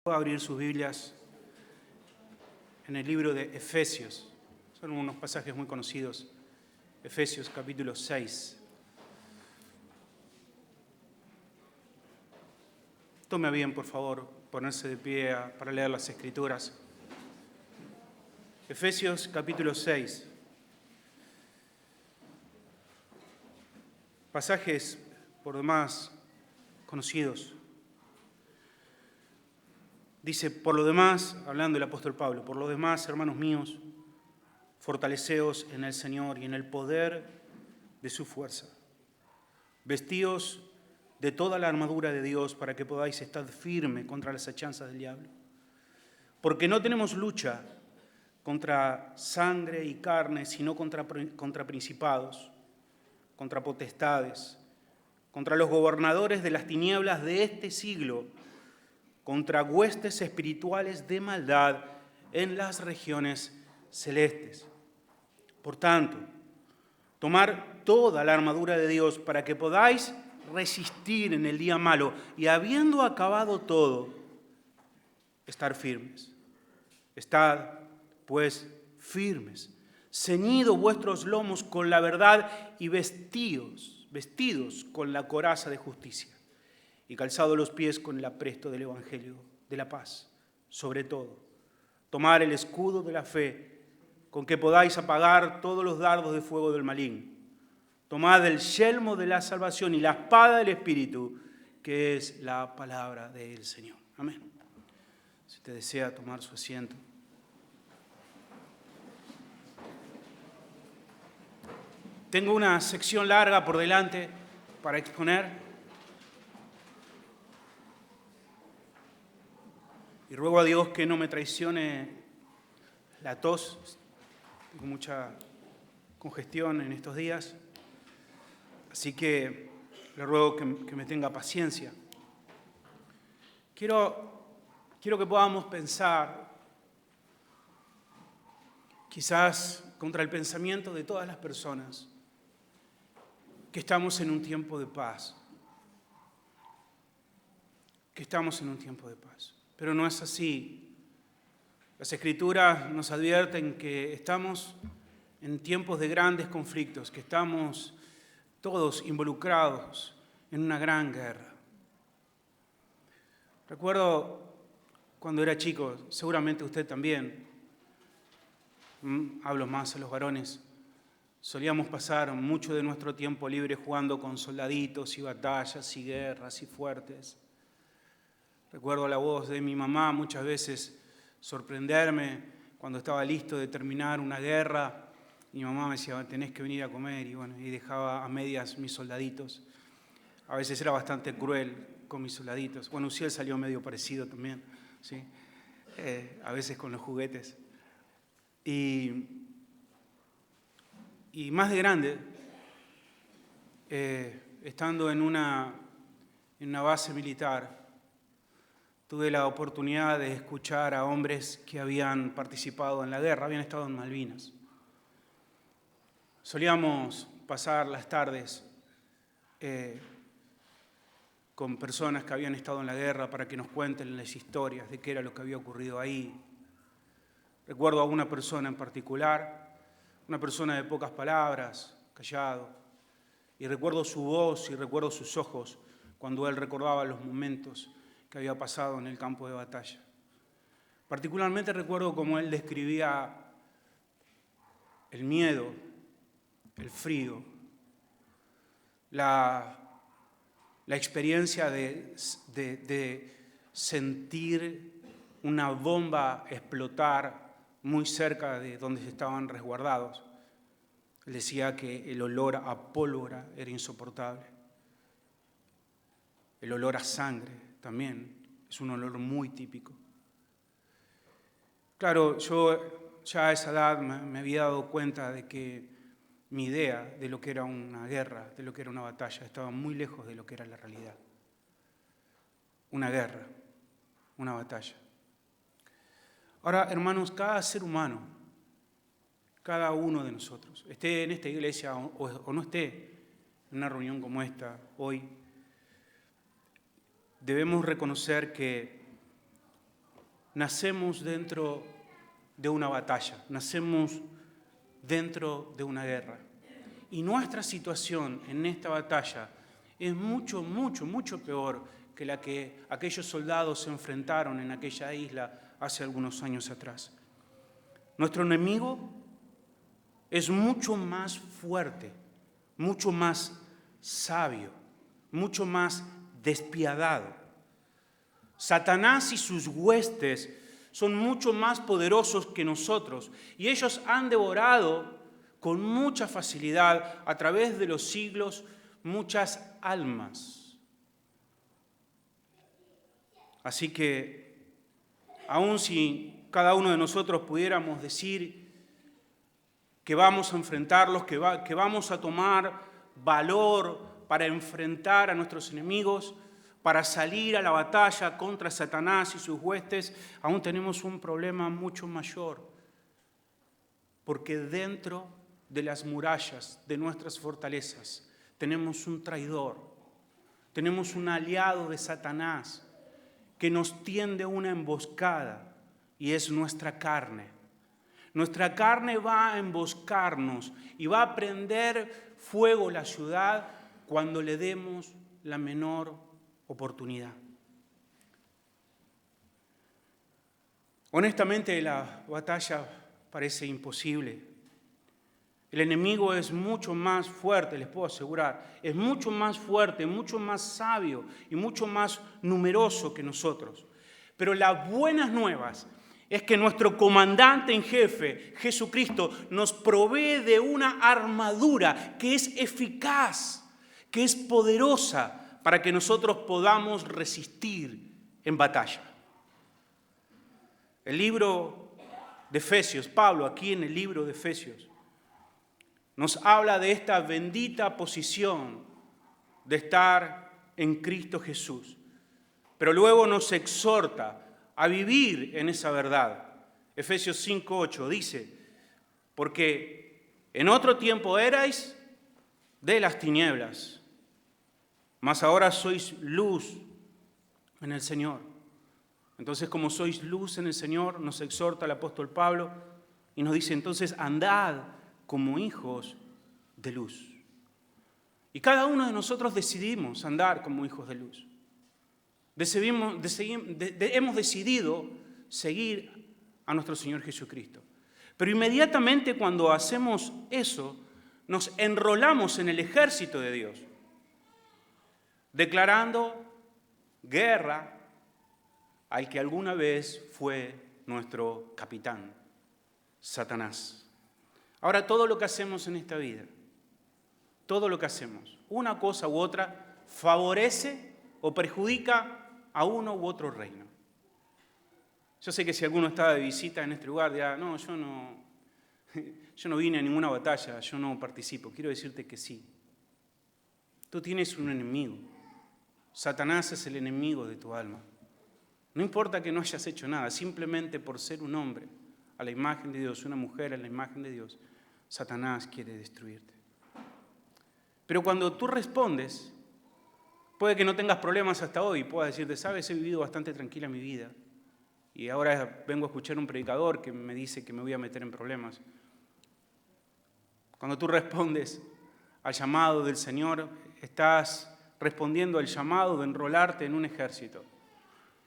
Puedo abrir sus Biblias en el libro de Efesios. Son unos pasajes muy conocidos. Efesios capítulo 6. Tome bien, por favor, ponerse de pie para leer las Escrituras. Efesios capítulo 6. Pasajes por demás conocidos. Dice, por lo demás, hablando el apóstol Pablo, por lo demás, hermanos míos, fortaleceos en el Señor y en el poder de su fuerza. Vestíos de toda la armadura de Dios para que podáis estar firme contra las acechanzas del diablo. Porque no tenemos lucha contra sangre y carne, sino contra principados, contra potestades, contra los gobernadores de las tinieblas de este siglo, contra huestes espirituales de maldad en las regiones celestes. Por tanto, tomar toda la armadura de Dios para que podáis resistir en el día malo y habiendo acabado todo, estar firmes. Estad, pues, firmes, ceñidos vuestros lomos con la verdad y vestidos con la coraza de justicia y calzados los pies con el apresto del evangelio de la paz. Sobre todo, tomar el escudo de la fe con que podáis apagar todos los dardos de fuego del maligno. Tomad el yelmo de la salvación y la espada del Espíritu, que es la palabra del Señor. Amén. Si usted desea tomar su asiento. Tengo una sección larga por delante para exponer. Y ruego a Dios que no me traicione la tos. Tengo mucha congestión en estos días. Así que le ruego que me tenga paciencia. Quiero que podamos pensar, quizás contra el pensamiento de todas las personas, que estamos en un tiempo de paz. Que estamos en un tiempo de paz. Pero no es así. Las Escrituras nos advierten que estamos en tiempos de grandes conflictos, que estamos todos involucrados en una gran guerra. Recuerdo cuando era chico, seguramente usted también, hablo más a los varones, solíamos pasar mucho de nuestro tiempo libre jugando con soldaditos y batallas y guerras y fuertes. Recuerdo la voz de mi mamá muchas veces sorprenderme cuando estaba listo de terminar una guerra. Mi mamá me decía, tenés que venir a comer, y dejaba a medias mis soldaditos. A veces era bastante cruel con mis soldaditos. Bueno, Uciel salió medio parecido también, ¿sí? A veces con los juguetes. Y más de grande, estando en una base militar, tuve la oportunidad de escuchar a hombres que habían participado en la guerra, habían estado en Malvinas. Solíamos pasar las tardes con personas que habían estado en la guerra para que nos cuenten las historias de qué era lo que había ocurrido ahí. Recuerdo a una persona en particular, una persona de pocas palabras, callado, y recuerdo su voz y recuerdo sus ojos cuando él recordaba los momentos que había pasado en el campo de batalla. Particularmente recuerdo cómo él describía el miedo, el frío, la experiencia de sentir una bomba explotar muy cerca de donde estaban resguardados. Él decía que el olor a pólvora era insoportable. El olor a sangre también es un olor muy típico. Claro, yo ya a esa edad me había dado cuenta de que mi idea de lo que era una guerra, de lo que era una batalla, estaba muy lejos de lo que era la realidad. Una guerra, una batalla. Ahora, hermanos, cada ser humano, cada uno de nosotros, esté en esta iglesia o no esté en una reunión como esta hoy, debemos reconocer que nacemos dentro de una batalla, nacemos dentro de una guerra. Y nuestra situación en esta batalla es mucho, mucho, mucho peor que la que aquellos soldados se enfrentaron en aquella isla hace algunos años atrás. Nuestro enemigo es mucho más fuerte, mucho más sabio, mucho más despiadado. Satanás y sus huestes son mucho más poderosos que nosotros y ellos han devorado con mucha facilidad a través de los siglos muchas almas. Así que, aun si cada uno de nosotros pudiéramos decir que vamos a enfrentarlos, que vamos a tomar valor para enfrentar a nuestros enemigos, para salir a la batalla contra Satanás y sus huestes, aún tenemos un problema mucho mayor, porque dentro de las murallas de nuestras fortalezas tenemos un traidor, tenemos un aliado de Satanás que nos tiende una emboscada y es nuestra carne. Nuestra carne va a emboscarnos y va a prender fuego la ciudad cuando le demos la menor oportunidad. Honestamente, la batalla parece imposible. El enemigo es mucho más fuerte, les puedo asegurar. Es mucho más fuerte, mucho más sabio y mucho más numeroso que nosotros. Pero las buenas nuevas es que nuestro comandante en jefe, Jesucristo, nos provee de una armadura que es eficaz, que es poderosa para que nosotros podamos resistir en batalla. El libro de Efesios, Pablo aquí en el libro de Efesios, nos habla de esta bendita posición de estar en Cristo Jesús, pero luego nos exhorta a vivir en esa verdad. Efesios 5:8 dice, porque en otro tiempo erais de las tinieblas, mas ahora sois luz en el Señor. Entonces, como sois luz en el Señor, nos exhorta el apóstol Pablo y nos dice, entonces, andad como hijos de luz. Y cada uno de nosotros decidimos andar como hijos de luz. Hemos decidido seguir a nuestro Señor Jesucristo. Pero inmediatamente cuando hacemos eso, nos enrolamos en el ejército de Dios, declarando guerra al que alguna vez fue nuestro capitán, Satanás. Ahora, todo lo que hacemos en esta vida, todo lo que hacemos, una cosa u otra, favorece o perjudica a uno u otro reino. Yo sé que si alguno está de visita en este lugar, dirá, no, yo no vine a ninguna batalla, yo no participo. Quiero decirte que sí. Tú tienes un enemigo. Satanás es el enemigo de tu alma. No importa que no hayas hecho nada, simplemente por ser un hombre a la imagen de Dios, una mujer a la imagen de Dios, Satanás quiere destruirte. Pero cuando tú respondes, puede que no tengas problemas hasta hoy, puedas decirte, sabes, he vivido bastante tranquila mi vida y ahora vengo a escuchar un predicador que me dice que me voy a meter en problemas. Cuando tú respondes al llamado del Señor, estás respondiendo al llamado de enrolarte en un ejército.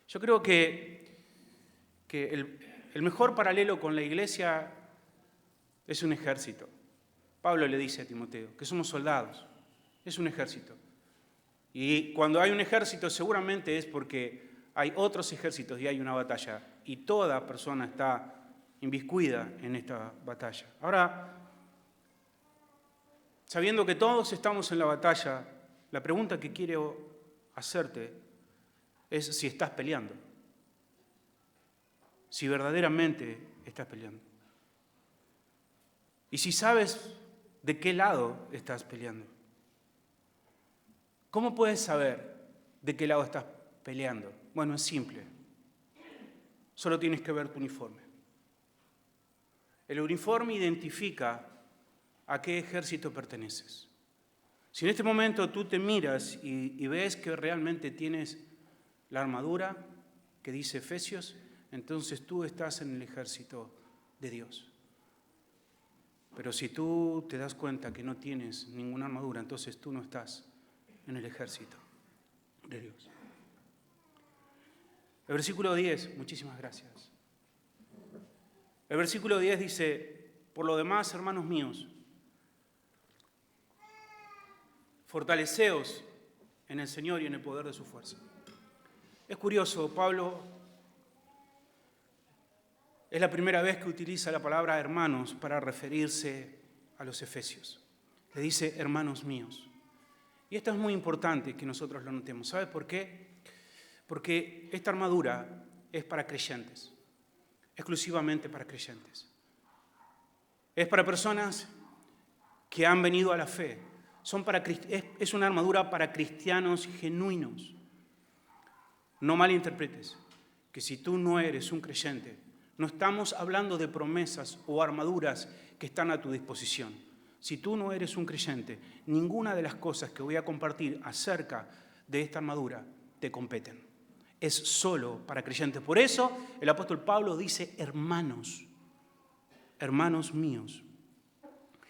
Yo creo que el mejor paralelo con la iglesia es un ejército. Pablo le dice a Timoteo que somos soldados, es un ejército. Y cuando hay un ejército seguramente es porque hay otros ejércitos y hay una batalla. Y toda persona está inmiscuida en esta batalla. Ahora, sabiendo que todos estamos en la batalla, la pregunta que quiero hacerte es si estás peleando. Si verdaderamente estás peleando. Y si sabes de qué lado estás peleando. ¿Cómo puedes saber de qué lado estás peleando? Bueno, es simple. Solo tienes que ver tu uniforme. El uniforme identifica a qué ejército perteneces. Si en este momento tú te miras y ves que realmente tienes la armadura que dice Efesios, entonces tú estás en el ejército de Dios. Pero si tú te das cuenta que no tienes ninguna armadura, entonces tú no estás en el ejército de Dios. El versículo 10, muchísimas gracias. El versículo 10 dice, por lo demás, hermanos míos, fortaleceos en el Señor y en el poder de su fuerza. Es curioso, Pablo es la primera vez que utiliza la palabra hermanos para referirse a los efesios. Le dice hermanos míos. Y esto es muy importante que nosotros lo notemos. ¿Sabes por qué? Porque esta armadura es para creyentes, exclusivamente para creyentes. Es para personas que han venido a la fe. Es una armadura para cristianos genuinos. No malinterpretes que si tú no eres un creyente, no estamos hablando de promesas o armaduras que están a tu disposición. Si tú no eres un creyente, ninguna de las cosas que voy a compartir acerca de esta armadura te competen. Es solo para creyentes. Por eso el apóstol Pablo dice hermanos, hermanos míos.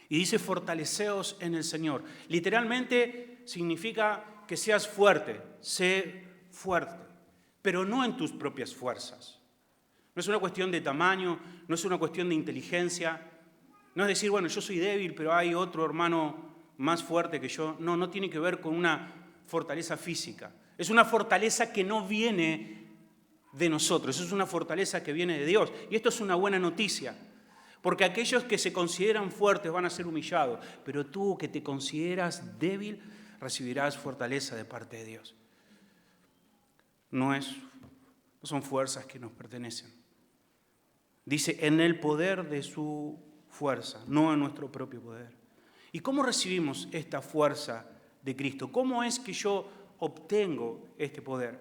Y dice fortaleceos en el Señor. Literalmente significa que seas fuerte, sé fuerte, pero no en tus propias fuerzas. No es una cuestión de tamaño, no es una cuestión de inteligencia. No es decir, bueno, yo soy débil, pero hay otro hermano más fuerte que yo. No, no tiene que ver con una fortaleza física. Es una fortaleza que no viene de nosotros, es una fortaleza que viene de Dios. Y esto es una buena noticia, porque aquellos que se consideran fuertes van a ser humillados, pero tú que te consideras débil, recibirás fortaleza de parte de Dios. No son fuerzas que nos pertenecen. Dice, en el poder de su fuerza, no en nuestro propio poder. ¿Y cómo recibimos esta fuerza de Cristo? ¿Cómo es que yo obtengo este poder?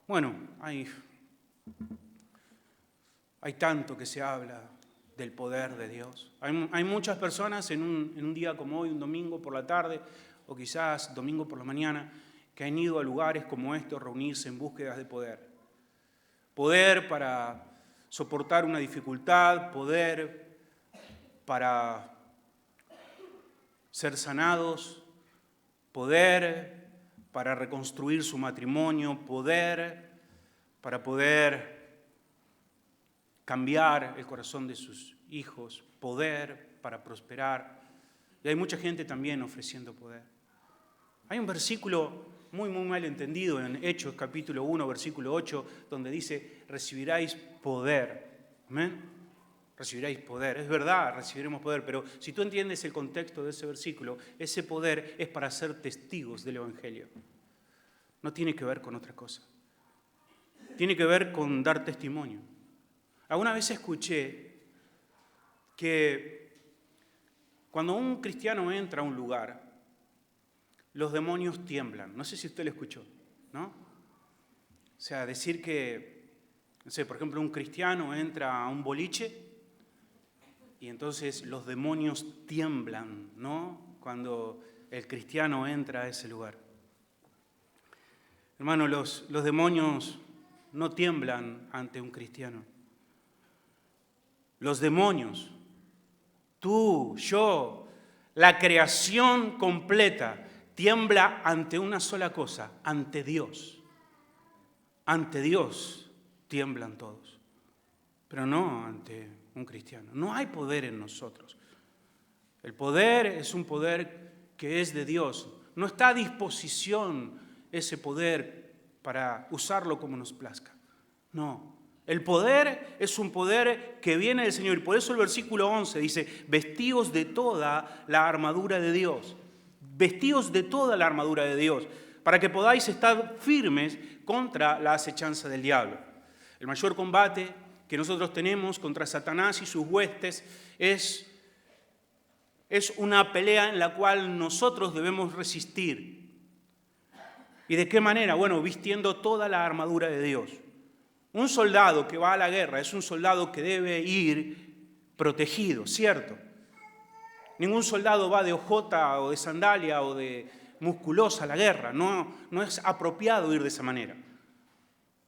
Bueno, hay tanto que se habla del poder de Dios. Hay muchas personas en un día como hoy, un domingo por la tarde, o quizás domingo por la mañana, que han ido a lugares como estos a reunirse en búsquedas de poder. Poder para soportar una dificultad, poder para ser sanados, poder para reconstruir su matrimonio, poder para poder cambiar el corazón de sus hijos, poder para prosperar. Y hay mucha gente también ofreciendo poder. Hay un versículo muy mal entendido en Hechos capítulo 1, versículo 8, donde dice, recibiráis poder. ¿Amén? Recibiráis poder. Es verdad, recibiremos poder, pero si tú entiendes el contexto de ese versículo, ese poder es para ser testigos del Evangelio. No tiene que ver con otra cosa. Tiene que ver con dar testimonio. Alguna vez escuché que cuando un cristiano entra a un lugar, los demonios tiemblan. No sé si usted lo escuchó, ¿no? O sea, decir que, no sé, por ejemplo, un cristiano entra a un boliche y entonces los demonios tiemblan, ¿no? Cuando el cristiano entra a ese lugar. Hermano, los demonios no tiemblan ante un cristiano. Los demonios, tú, yo, la creación completa, tiembla ante una sola cosa, ante Dios. Ante Dios tiemblan todos, pero no ante un cristiano. No hay poder en nosotros. El poder es un poder que es de Dios. No está a disposición ese poder para usarlo como nos plazca. No. El poder es un poder que viene del Señor. Y por eso el versículo 11 dice, vestíos de toda la armadura de Dios. Vestíos de toda la armadura de Dios, para que podáis estar firmes contra la acechanza del diablo. El mayor combate que nosotros tenemos contra Satanás y sus huestes es una pelea en la cual nosotros debemos resistir. ¿Y de qué manera? Bueno, vistiendo toda la armadura de Dios. Un soldado que va a la guerra es un soldado que debe ir protegido, ¿cierto? Ningún soldado va de hojota o de sandalia o de musculosa a la guerra. No es apropiado ir de esa manera.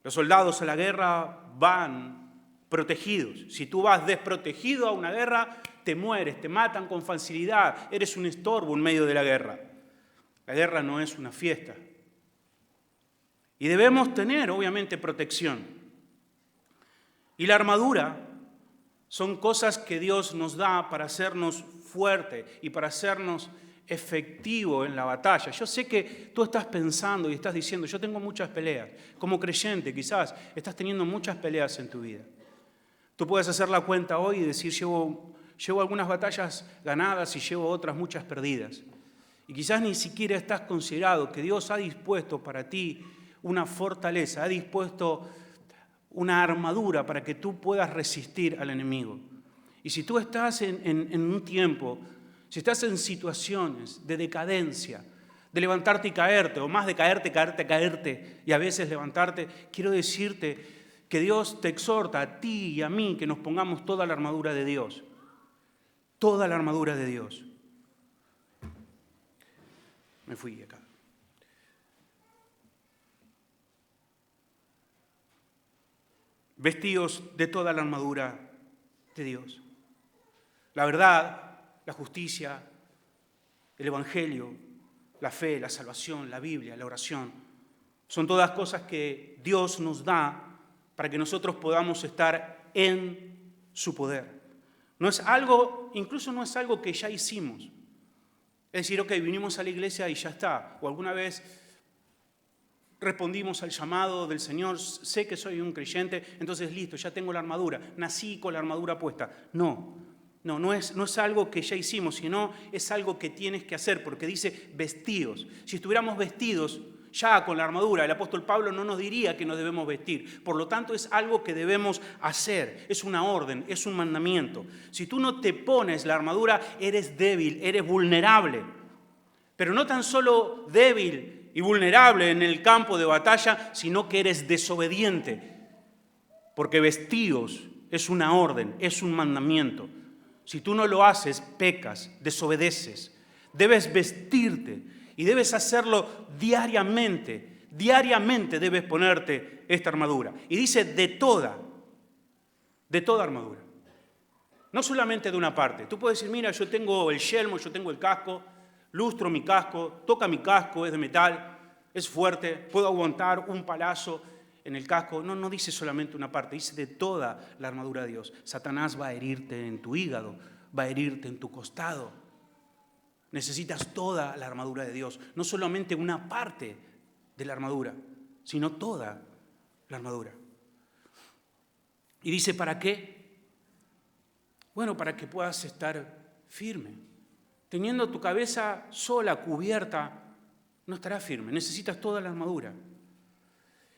Los soldados a la guerra van protegidos. Si tú vas desprotegido a una guerra, te mueres, te matan con facilidad, eres un estorbo en medio de la guerra. La guerra no es una fiesta. Y debemos tener, obviamente, protección. Y la armadura son cosas que Dios nos da para hacernos fuertes y para hacernos efectivos en la batalla. Yo sé que tú estás pensando y estás diciendo, yo tengo muchas peleas. Como creyente, quizás, estás teniendo muchas peleas en tu vida. Tú puedes hacer la cuenta hoy y decir, llevo algunas batallas ganadas y llevo otras muchas perdidas. Y quizás ni siquiera estás considerado que Dios ha dispuesto para ti una fortaleza, ha dispuesto una armadura para que tú puedas resistir al enemigo. Y si tú estás en un tiempo, si estás en situaciones de decadencia, de levantarte y caerte, o más de caerte, y a veces levantarte, quiero decirte que Dios te exhorta a ti y a mí que nos pongamos toda la armadura de Dios. Toda la armadura de Dios. Me fui acá. Vestidos de toda la armadura de Dios. La verdad, la justicia, el evangelio, la fe, la salvación, la Biblia, la oración, son todas cosas que Dios nos da para que nosotros podamos estar en su poder. No es algo, incluso no es algo que ya hicimos. Es decir, ok, vinimos a la iglesia y ya está. O alguna vez respondimos al llamado del Señor, sé que soy un creyente, entonces listo, ya tengo la armadura, nací con la armadura puesta. No es algo que ya hicimos, sino es algo que tienes que hacer, porque dice vestidos. Si estuviéramos vestidos ya con la armadura, el apóstol Pablo no nos diría que nos debemos vestir. Por lo tanto, es algo que debemos hacer, es una orden, es un mandamiento. Si tú no te pones la armadura, eres débil, eres vulnerable. Pero no tan solo débil y vulnerable en el campo de batalla, sino que eres desobediente. Porque vestidos es una orden, es un mandamiento. Si tú no lo haces, pecas, desobedeces. Debes vestirte y debes hacerlo diariamente. Diariamente debes ponerte esta armadura. Y dice de toda armadura. No solamente de una parte. Tú puedes decir, mira, yo tengo el yelmo, yo tengo el casco, lustro mi casco, toca mi casco, es de metal, es fuerte, puedo aguantar un palazo en el casco. No dice solamente una parte, dice de toda la armadura de Dios. Satanás va a herirte en tu hígado, va a herirte en tu costado. Necesitas toda la armadura de Dios, no solamente una parte de la armadura, sino toda la armadura. Y dice, ¿para qué? Bueno, para que puedas estar firme. Teniendo tu cabeza sola, cubierta, no estarás firme. Necesitas toda la armadura.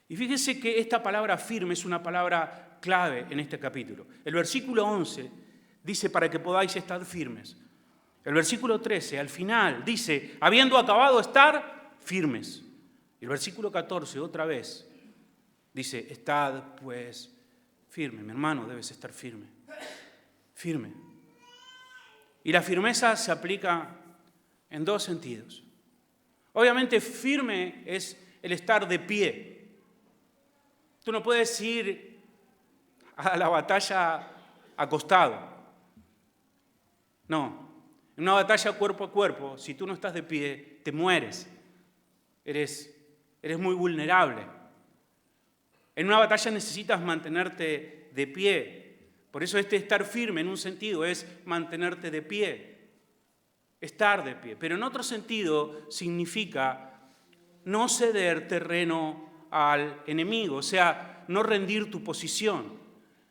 Y fíjese que esta palabra firme es una palabra clave en este capítulo. El versículo 11 dice, para que podáis estar firmes. El versículo 13, al final, dice, habiendo acabado estar firmes. Y el versículo 14, otra vez, dice, estad pues firme. Mi hermano, debes estar firme. Firme. Y la firmeza se aplica en dos sentidos. Obviamente, firme es el estar de pie. Tú no puedes ir a la batalla acostado. No. En una batalla cuerpo a cuerpo, si tú no estás de pie, te mueres. Eres muy vulnerable. En una batalla necesitas mantenerte de pie. Por eso estar firme en un sentido es mantenerte de pie. Estar de pie. Pero en otro sentido significa no ceder terreno al enemigo. O sea, no rendir tu posición.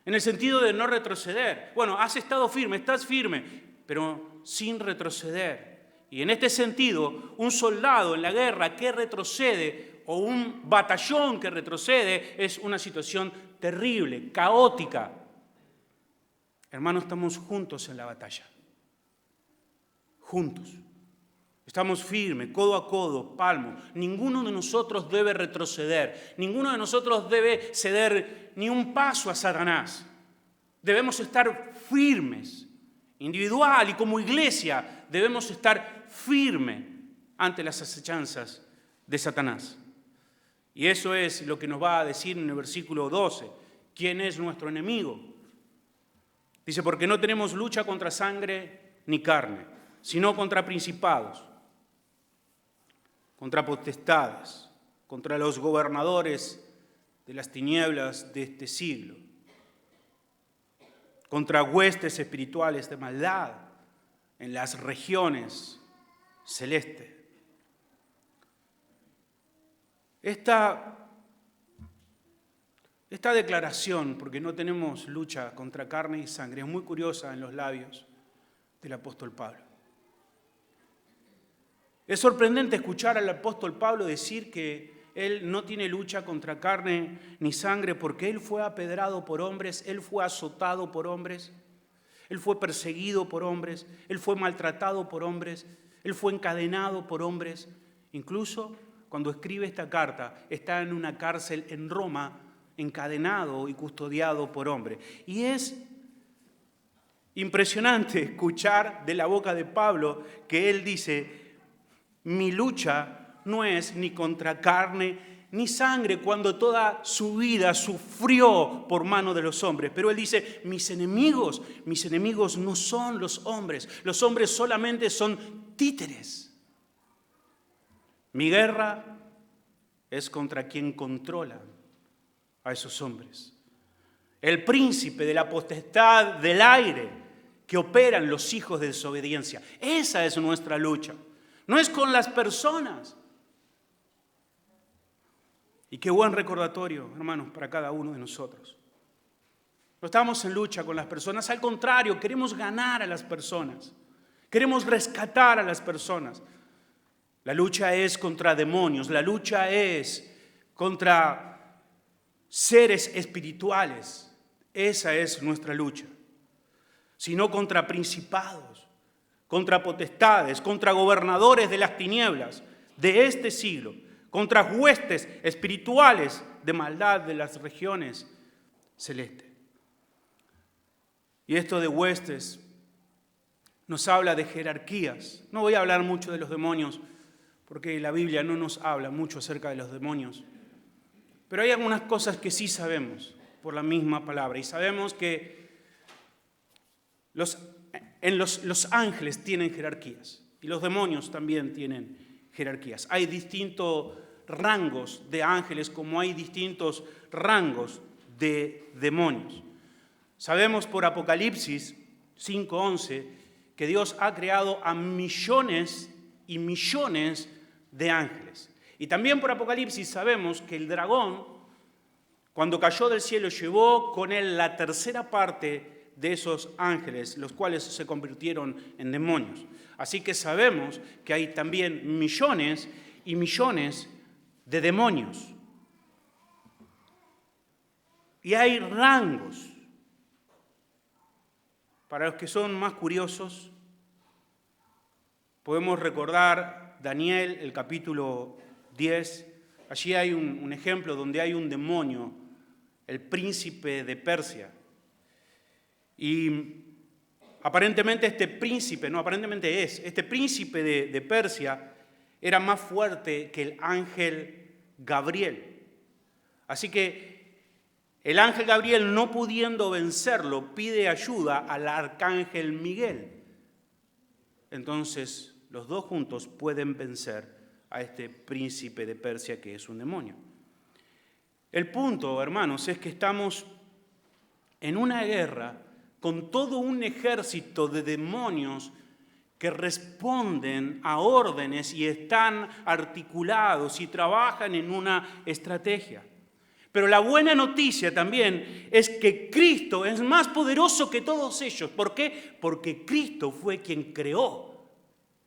En el sentido de no retroceder. Bueno, has estado firme, estás firme, pero sin retroceder. Y en este sentido, un soldado en la guerra que retrocede o un batallón que retrocede es una situación terrible, caótica. Hermanos, estamos juntos en la batalla. Juntos. Estamos firmes, codo a codo, palmo. Ninguno de nosotros debe retroceder. Ninguno de nosotros debe ceder ni un paso a Satanás. Debemos estar firmes. Individual y como iglesia debemos estar firmes ante las acechanzas de Satanás. Y eso es lo que nos va a decir en el versículo 12. ¿Quién es nuestro enemigo? Dice, porque no tenemos lucha contra sangre ni carne, sino contra principados, contra potestades, contra los gobernadores de las tinieblas de este siglo, contra huestes espirituales de maldad en las regiones celestes. Esta declaración, porque no tenemos lucha contra carne y sangre, es muy curiosa en los labios del apóstol Pablo. Es sorprendente escuchar al apóstol Pablo decir que él no tiene lucha contra carne ni sangre porque él fue apedrado por hombres, él fue azotado por hombres, él fue perseguido por hombres, él fue maltratado por hombres, él fue encadenado por hombres. Incluso cuando escribe esta carta está en una cárcel en Roma, encadenado y custodiado por hombres. Y es impresionante escuchar de la boca de Pablo que él dice, mi lucha no es ni contra carne ni sangre, cuando toda su vida sufrió por mano de los hombres. Pero él dice, mis enemigos no son los hombres solamente son títeres. Mi guerra es contra quien controla a esos hombres. El príncipe de la potestad del aire que operan los hijos de desobediencia. Esa es nuestra lucha. No es con las personas. Y qué buen recordatorio, hermanos, para cada uno de nosotros. No estamos en lucha con las personas, al contrario, queremos ganar a las personas. Queremos rescatar a las personas. La lucha es contra demonios, la lucha es contra seres espirituales. Esa es nuestra lucha. Sino contra principados, contra potestades, contra gobernadores de las tinieblas de este siglo, contra huestes espirituales de maldad de las regiones celestes. Y esto de huestes nos habla de jerarquías. No voy a hablar mucho de los demonios, porque la Biblia no nos habla mucho acerca de los demonios. Pero hay algunas cosas que sí sabemos por la misma palabra. Y sabemos que los ángeles tienen jerarquías y los demonios también tienen jerarquías. Hay distintos rangos de ángeles como hay distintos rangos de demonios. Sabemos por Apocalipsis 5:11 que Dios ha creado a millones y millones de ángeles. Y también por Apocalipsis sabemos que el dragón, cuando cayó del cielo, llevó con él la tercera parte de esos ángeles, los cuales se convirtieron en demonios. Así que sabemos que hay también millones y millones de demonios. Y hay rangos. Para los que son más curiosos, podemos recordar Daniel, el capítulo 10. Allí hay un ejemplo donde hay un demonio, el príncipe de Persia. Y aparentemente este príncipe de Persia era más fuerte que el ángel Gabriel. Así que el ángel Gabriel, no pudiendo vencerlo, pide ayuda al arcángel Miguel. Entonces, los dos juntos pueden vencer a este príncipe de Persia que es un demonio. El punto, hermanos, es que estamos en una guerra con todo un ejército de demonios que responden a órdenes y están articulados y trabajan en una estrategia. Pero la buena noticia también es que Cristo es más poderoso que todos ellos. ¿Por qué? Porque Cristo fue quien creó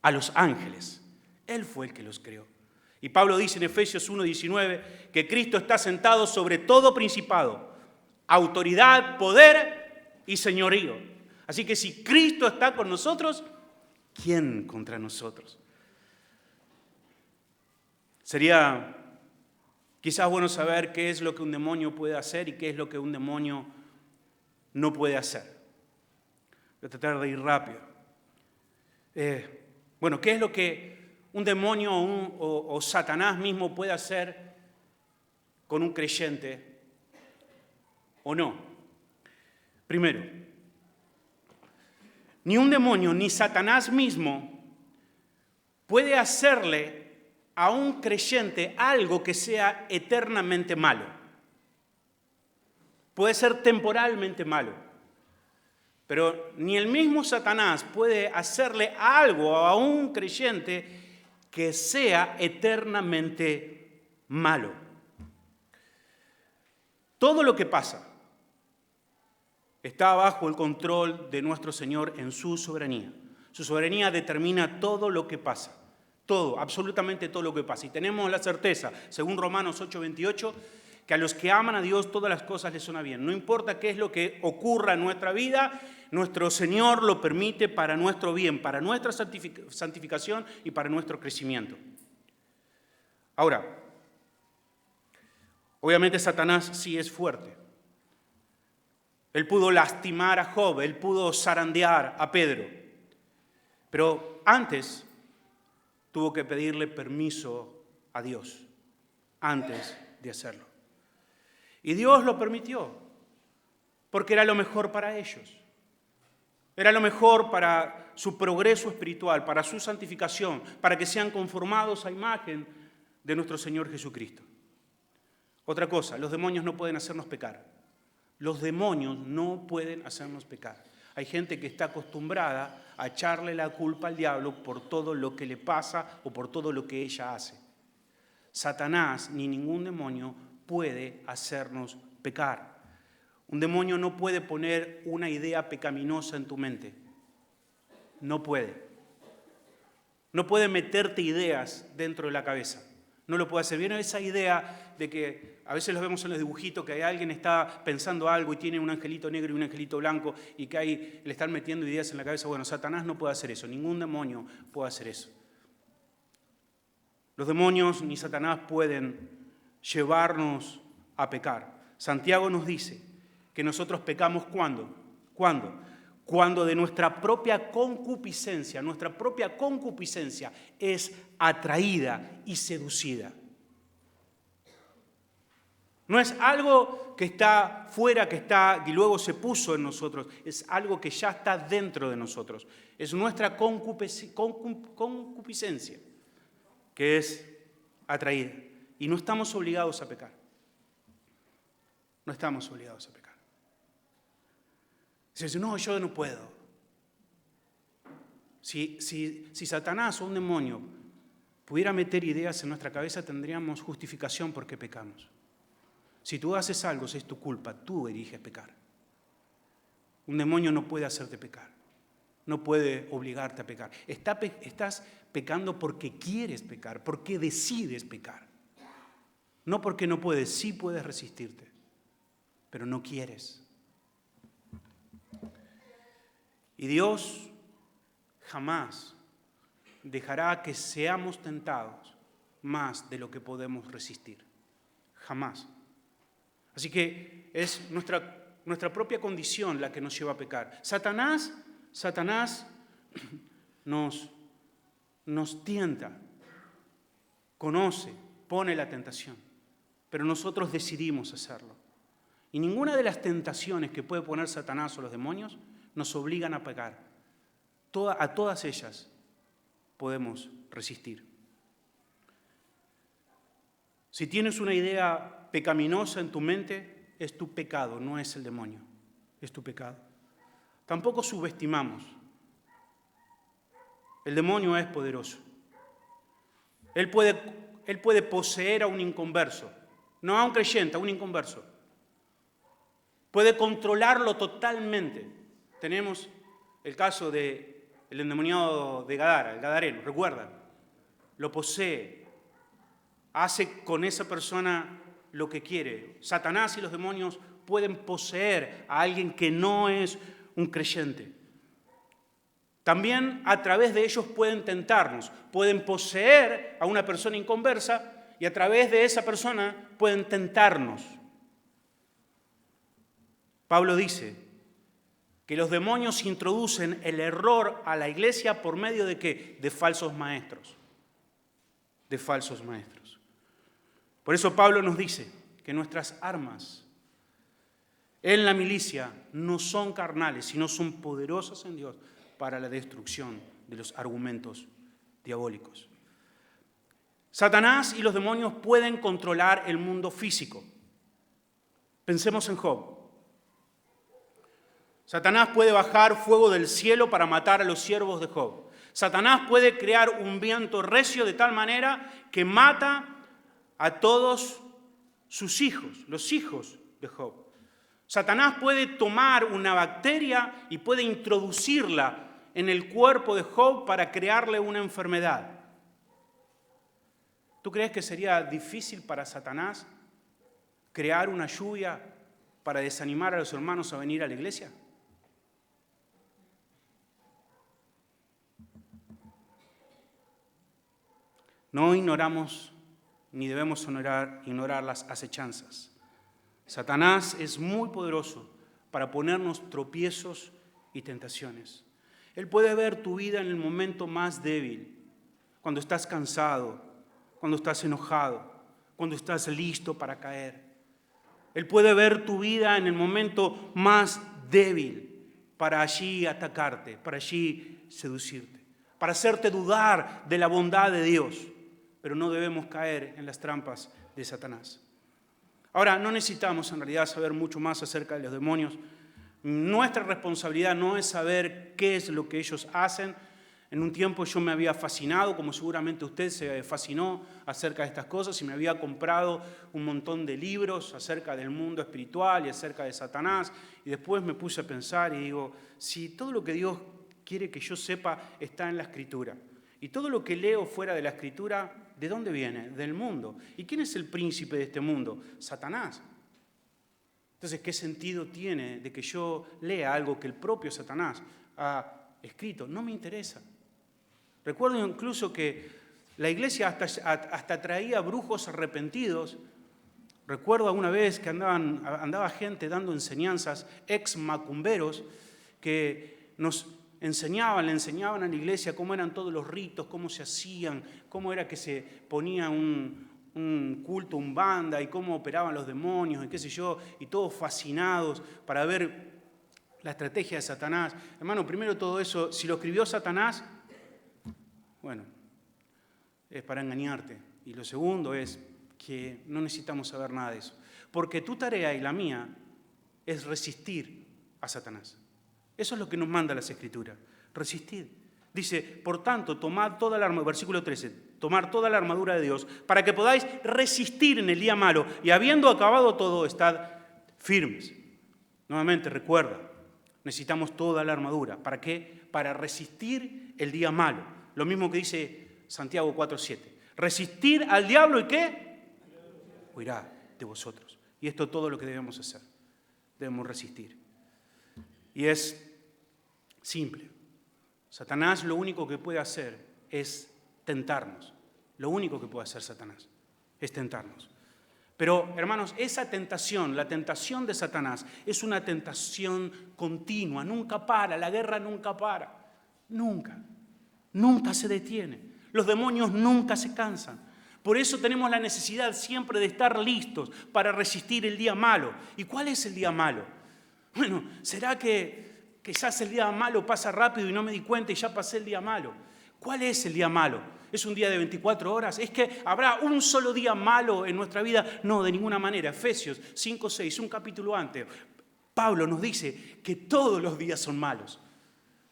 a los ángeles. Él fue el que los creó. Y Pablo dice en Efesios 1:19 que Cristo está sentado sobre todo principado, autoridad, poder y señorío. Así que si Cristo está con nosotros, ¿quién contra nosotros? Sería quizás bueno saber qué es lo que un demonio puede hacer y qué es lo que un demonio no puede hacer. Voy a tratar de ir rápido. ¿Qué es lo que un demonio o Satanás mismo puede hacer con un creyente o no. Primero, ni un demonio ni Satanás mismo puede hacerle a un creyente algo que sea eternamente malo. Puede ser temporalmente malo, pero ni el mismo Satanás puede hacerle algo a un creyente que sea eternamente malo. Todo lo que pasa está bajo el control de nuestro Señor en su soberanía. Su soberanía determina todo lo que pasa. Todo, absolutamente todo lo que pasa. Y tenemos la certeza, según Romanos 8:28, que a los que aman a Dios todas las cosas les suenan bien. No importa qué es lo que ocurra en nuestra vida, nuestro Señor lo permite para nuestro bien, para nuestra santificación y para nuestro crecimiento. Ahora, obviamente Satanás sí es fuerte. Él pudo lastimar a Job, él pudo zarandear a Pedro. Pero antes tuvo que pedirle permiso a Dios, antes de hacerlo. Y Dios lo permitió, porque era lo mejor para ellos. Era lo mejor para su progreso espiritual, para su santificación, para que sean conformados a imagen de nuestro Señor Jesucristo. Otra cosa, los demonios no pueden hacernos pecar. Los demonios no pueden hacernos pecar. Hay gente que está acostumbrada a echarle la culpa al diablo por todo lo que le pasa o por todo lo que ella hace. Satanás ni ningún demonio puede hacernos pecar. Un demonio no puede poner una idea pecaminosa en tu mente. No puede. No puede meterte ideas dentro de la cabeza. No lo puede hacer. Viene esa idea de que a veces los vemos en los dibujitos, que alguien está pensando algo y tiene un angelito negro y un angelito blanco y que ahí le están metiendo ideas en la cabeza. Bueno, Satanás no puede hacer eso. Ningún demonio puede hacer eso. Los demonios ni Satanás pueden llevarnos a pecar. Santiago nos dice que nosotros pecamos ¿cuándo? ¿Cuándo? Cuando de nuestra propia concupiscencia es atraída y seducida. No es algo que está fuera, que está y luego se puso en nosotros, es algo que ya está dentro de nosotros. Es nuestra concupiscencia que es atraída. Y no estamos obligados a pecar. No estamos obligados a pecar. Si dice, no, yo no puedo. Si Satanás o un demonio pudiera meter ideas en nuestra cabeza, tendríamos justificación por qué pecamos. Si tú haces algo, es tu culpa, tú eliges pecar. Un demonio no puede hacerte pecar, no puede obligarte a pecar. Estás pecando porque quieres pecar, porque decides pecar. No porque no puedes, sí puedes resistirte, pero no quieres. Y Dios jamás dejará que seamos tentados más de lo que podemos resistir. Jamás. Así que es nuestra propia condición la que nos lleva a pecar. Satanás nos tienta, conoce, pone la tentación, pero nosotros decidimos hacerlo. Y ninguna de las tentaciones que puede poner Satanás o los demonios nos obligan a pecar. A todas ellas podemos resistir. Si tienes una idea pecaminosa en tu mente, es tu pecado, no es el demonio, es tu pecado. Tampoco subestimamos. El demonio es poderoso. Él puede poseer a un inconverso, no a un creyente, a un inconverso. Puede controlarlo totalmente. Tenemos el caso del endemoniado de Gadara, el gadareno, ¿recuerdan? Lo posee, hace con esa persona lo que quiere. Satanás y los demonios pueden poseer a alguien que no es un creyente. También a través de ellos pueden tentarnos, pueden poseer a una persona inconversa y a través de esa persona pueden tentarnos. Pablo dice que los demonios introducen el error a la iglesia por medio de ¿qué? De falsos maestros. De falsos maestros. Por eso Pablo nos dice que nuestras armas en la milicia no son carnales, sino son poderosas en Dios para la destrucción de los argumentos diabólicos. Satanás y los demonios pueden controlar el mundo físico. Pensemos en Job. Satanás puede bajar fuego del cielo para matar a los siervos de Job. Satanás puede crear un viento recio de tal manera que mata a todos sus hijos, los hijos de Job. Satanás puede tomar una bacteria y puede introducirla en el cuerpo de Job para crearle una enfermedad. ¿Tú crees que sería difícil para Satanás crear una lluvia para desanimar a los hermanos a venir a la iglesia? No ignoramos ni debemos ignorar las acechanzas. Satanás es muy poderoso para ponernos tropiezos y tentaciones. Él puede ver tu vida en el momento más débil, cuando estás cansado, cuando estás enojado, cuando estás listo para caer. Él puede ver tu vida en el momento más débil para allí atacarte, para allí seducirte, para hacerte dudar de la bondad de Dios. Pero no debemos caer en las trampas de Satanás. Ahora, no necesitamos en realidad saber mucho más acerca de los demonios. Nuestra responsabilidad no es saber qué es lo que ellos hacen. En un tiempo yo me había fascinado, como seguramente usted se fascinó acerca de estas cosas, y me había comprado un montón de libros acerca del mundo espiritual y acerca de Satanás. Y después me puse a pensar y digo, si todo lo que Dios quiere que yo sepa está en la Escritura, y todo lo que leo fuera de la Escritura, ¿de dónde viene? Del mundo. ¿Y quién es el príncipe de este mundo? Satanás. Entonces, ¿qué sentido tiene de que yo lea algo que el propio Satanás ha escrito? No me interesa. Recuerdo incluso que la iglesia hasta traía brujos arrepentidos. Recuerdo alguna vez que andaba gente dando enseñanzas, ex macumberos, que le enseñaban a la iglesia cómo eran todos los ritos, cómo se hacían, cómo era que se ponía un culto, un banda, y cómo operaban los demonios, y qué sé yo, y todos fascinados para ver la estrategia de Satanás. Hermano, primero todo eso, si lo escribió Satanás, bueno, es para engañarte. Y lo segundo es que no necesitamos saber nada de eso. Porque tu tarea y la mía es resistir a Satanás. Eso es lo que nos manda las Escrituras, resistir. Dice, por tanto, tomad toda la armadura, versículo 13, tomar toda la armadura de Dios, para que podáis resistir en el día malo, y habiendo acabado todo, estad firmes. Nuevamente, recuerda, necesitamos toda la armadura. ¿Para qué? Para resistir el día malo. Lo mismo que dice Santiago 4:7. Resistir al diablo, ¿y qué? Huirá de vosotros. Y esto es todo lo que debemos hacer. Debemos resistir. Y es simple. Satanás lo único que puede hacer es tentarnos. Lo único que puede hacer Satanás es tentarnos. Pero, hermanos, esa tentación, la tentación de Satanás, es una tentación continua. Nunca para, la guerra nunca para. Nunca se detiene. Los demonios nunca se cansan. Por eso tenemos la necesidad siempre de estar listos para resistir el día malo. ¿Y cuál es el día malo? Bueno, ¿será que quizás el día malo pasa rápido y no me di cuenta y ya pasé el día malo? ¿Cuál es el día malo? ¿Es un día de 24 horas? ¿Es que habrá un solo día malo en nuestra vida? No, de ninguna manera. Efesios 5:6, un capítulo antes, Pablo nos dice que todos los días son malos.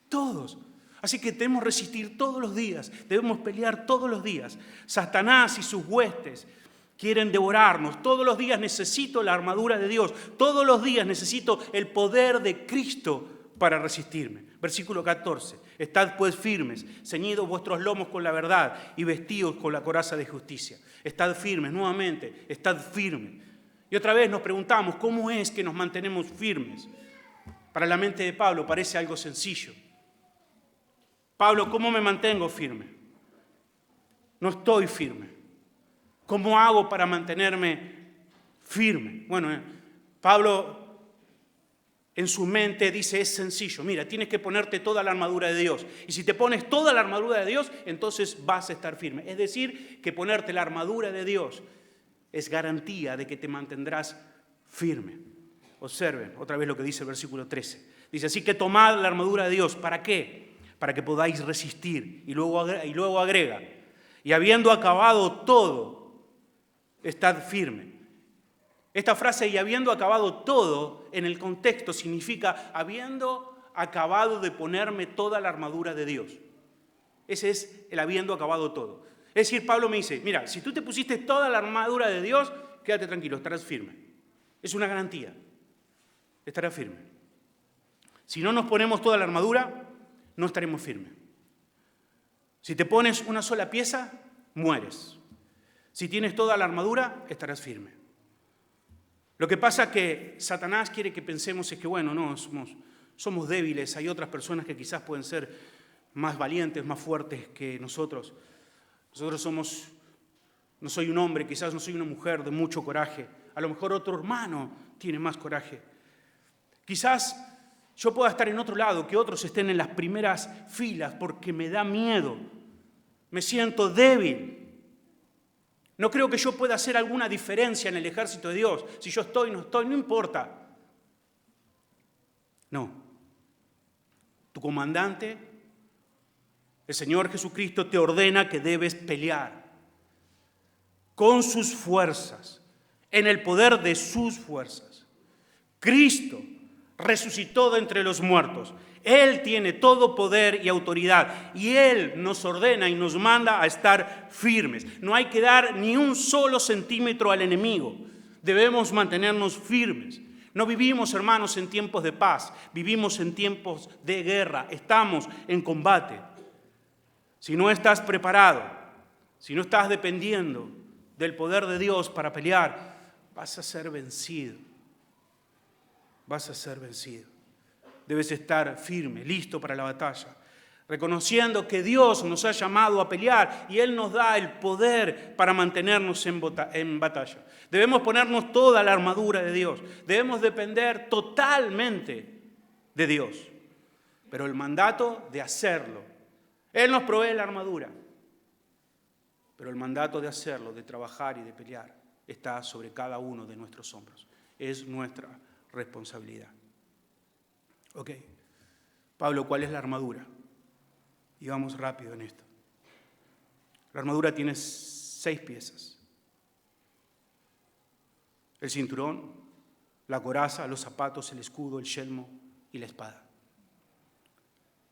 Todos. Así que debemos resistir todos los días, debemos pelear todos los días. Satanás y sus huestes quieren devorarnos. Todos los días necesito la armadura de Dios. Todos los días necesito el poder de Cristo para resistirme. Versículo 14. Estad pues firmes, ceñidos vuestros lomos con la verdad y vestidos con la coraza de justicia. Estad firmes, nuevamente, estad firmes. Y otra vez nos preguntamos, ¿cómo es que nos mantenemos firmes? Para la mente de Pablo parece algo sencillo. Pablo, ¿cómo me mantengo firme? No estoy firme. ¿Cómo hago para mantenerme firme? Bueno, Pablo en su mente dice, es sencillo. Mira, tienes que ponerte toda la armadura de Dios. Y si te pones toda la armadura de Dios, entonces vas a estar firme. Es decir, que ponerte la armadura de Dios es garantía de que te mantendrás firme. Observen otra vez lo que dice el versículo 13. Dice, así que tomad la armadura de Dios. ¿Para qué? Para que podáis resistir. Y luego agrega, y habiendo acabado todo, estad firme. Esta frase, y habiendo acabado todo, en el contexto significa habiendo acabado de ponerme toda la armadura de Dios. Ese es el habiendo acabado todo. Es decir, Pablo me dice, mira, si tú te pusiste toda la armadura de Dios, quédate tranquilo, estarás firme. Es una garantía, estarás firme. Si no nos ponemos toda la armadura, no estaremos firmes. Si te pones una sola pieza, mueres. Si tienes toda la armadura, estarás firme. Lo que pasa es que Satanás quiere que pensemos es que, bueno, no, somos débiles, hay otras personas que quizás pueden ser más valientes, más fuertes que nosotros. Nosotros no soy un hombre, quizás no soy una mujer de mucho coraje. A lo mejor otro hermano tiene más coraje. Quizás yo pueda estar en otro lado, que otros estén en las primeras filas porque me da miedo. Me siento débil. No creo que yo pueda hacer alguna diferencia en el ejército de Dios. Si yo estoy, no estoy, no importa. No. Tu comandante, el Señor Jesucristo, te ordena que debes pelear con sus fuerzas, en el poder de sus fuerzas. Cristo resucitó de entre los muertos. Él tiene todo poder y autoridad y Él nos ordena y nos manda a estar firmes. No hay que dar ni un solo centímetro al enemigo. Debemos mantenernos firmes. No vivimos, hermanos, en tiempos de paz. Vivimos en tiempos de guerra. Estamos en combate. Si no estás preparado, si no estás dependiendo del poder de Dios para pelear, vas a ser vencido. Vas a ser vencido. Debes estar firme, listo para la batalla, reconociendo que Dios nos ha llamado a pelear y Él nos da el poder para mantenernos en batalla. Debemos ponernos toda la armadura de Dios. Debemos depender totalmente de Dios. Pero el mandato de hacerlo, Él nos provee la armadura, pero el mandato de hacerlo, de trabajar y de pelear, está sobre cada uno de nuestros hombros. Es nuestra responsabilidad. Ok, Pablo, ¿cuál es la armadura? Y vamos rápido en esto. La armadura tiene 6 piezas. El cinturón, la coraza, los zapatos, el escudo, el yelmo y la espada.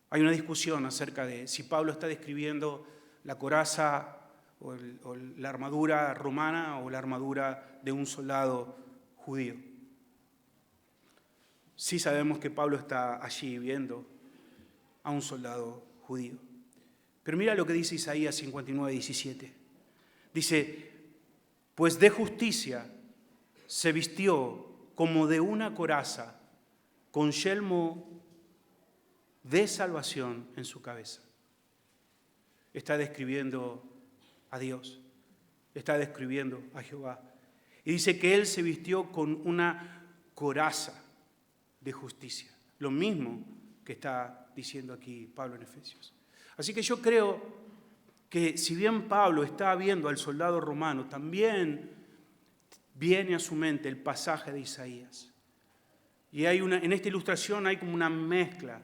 Hay una discusión acerca de si Pablo está describiendo la coraza o la armadura romana o la armadura de un soldado judío. Sí sabemos que Pablo está allí viendo a un soldado judío. Pero mira lo que dice Isaías 59, 17. Dice, pues de justicia se vistió como de una coraza, con yelmo de salvación en su cabeza. Está describiendo a Dios, está describiendo a Jehová. Y dice que Él se vistió con una coraza de justicia. Lo mismo que está diciendo aquí Pablo en Efesios. Así que yo creo que si bien Pablo está viendo al soldado romano, también viene a su mente el pasaje de Isaías. Y en esta ilustración hay como una mezcla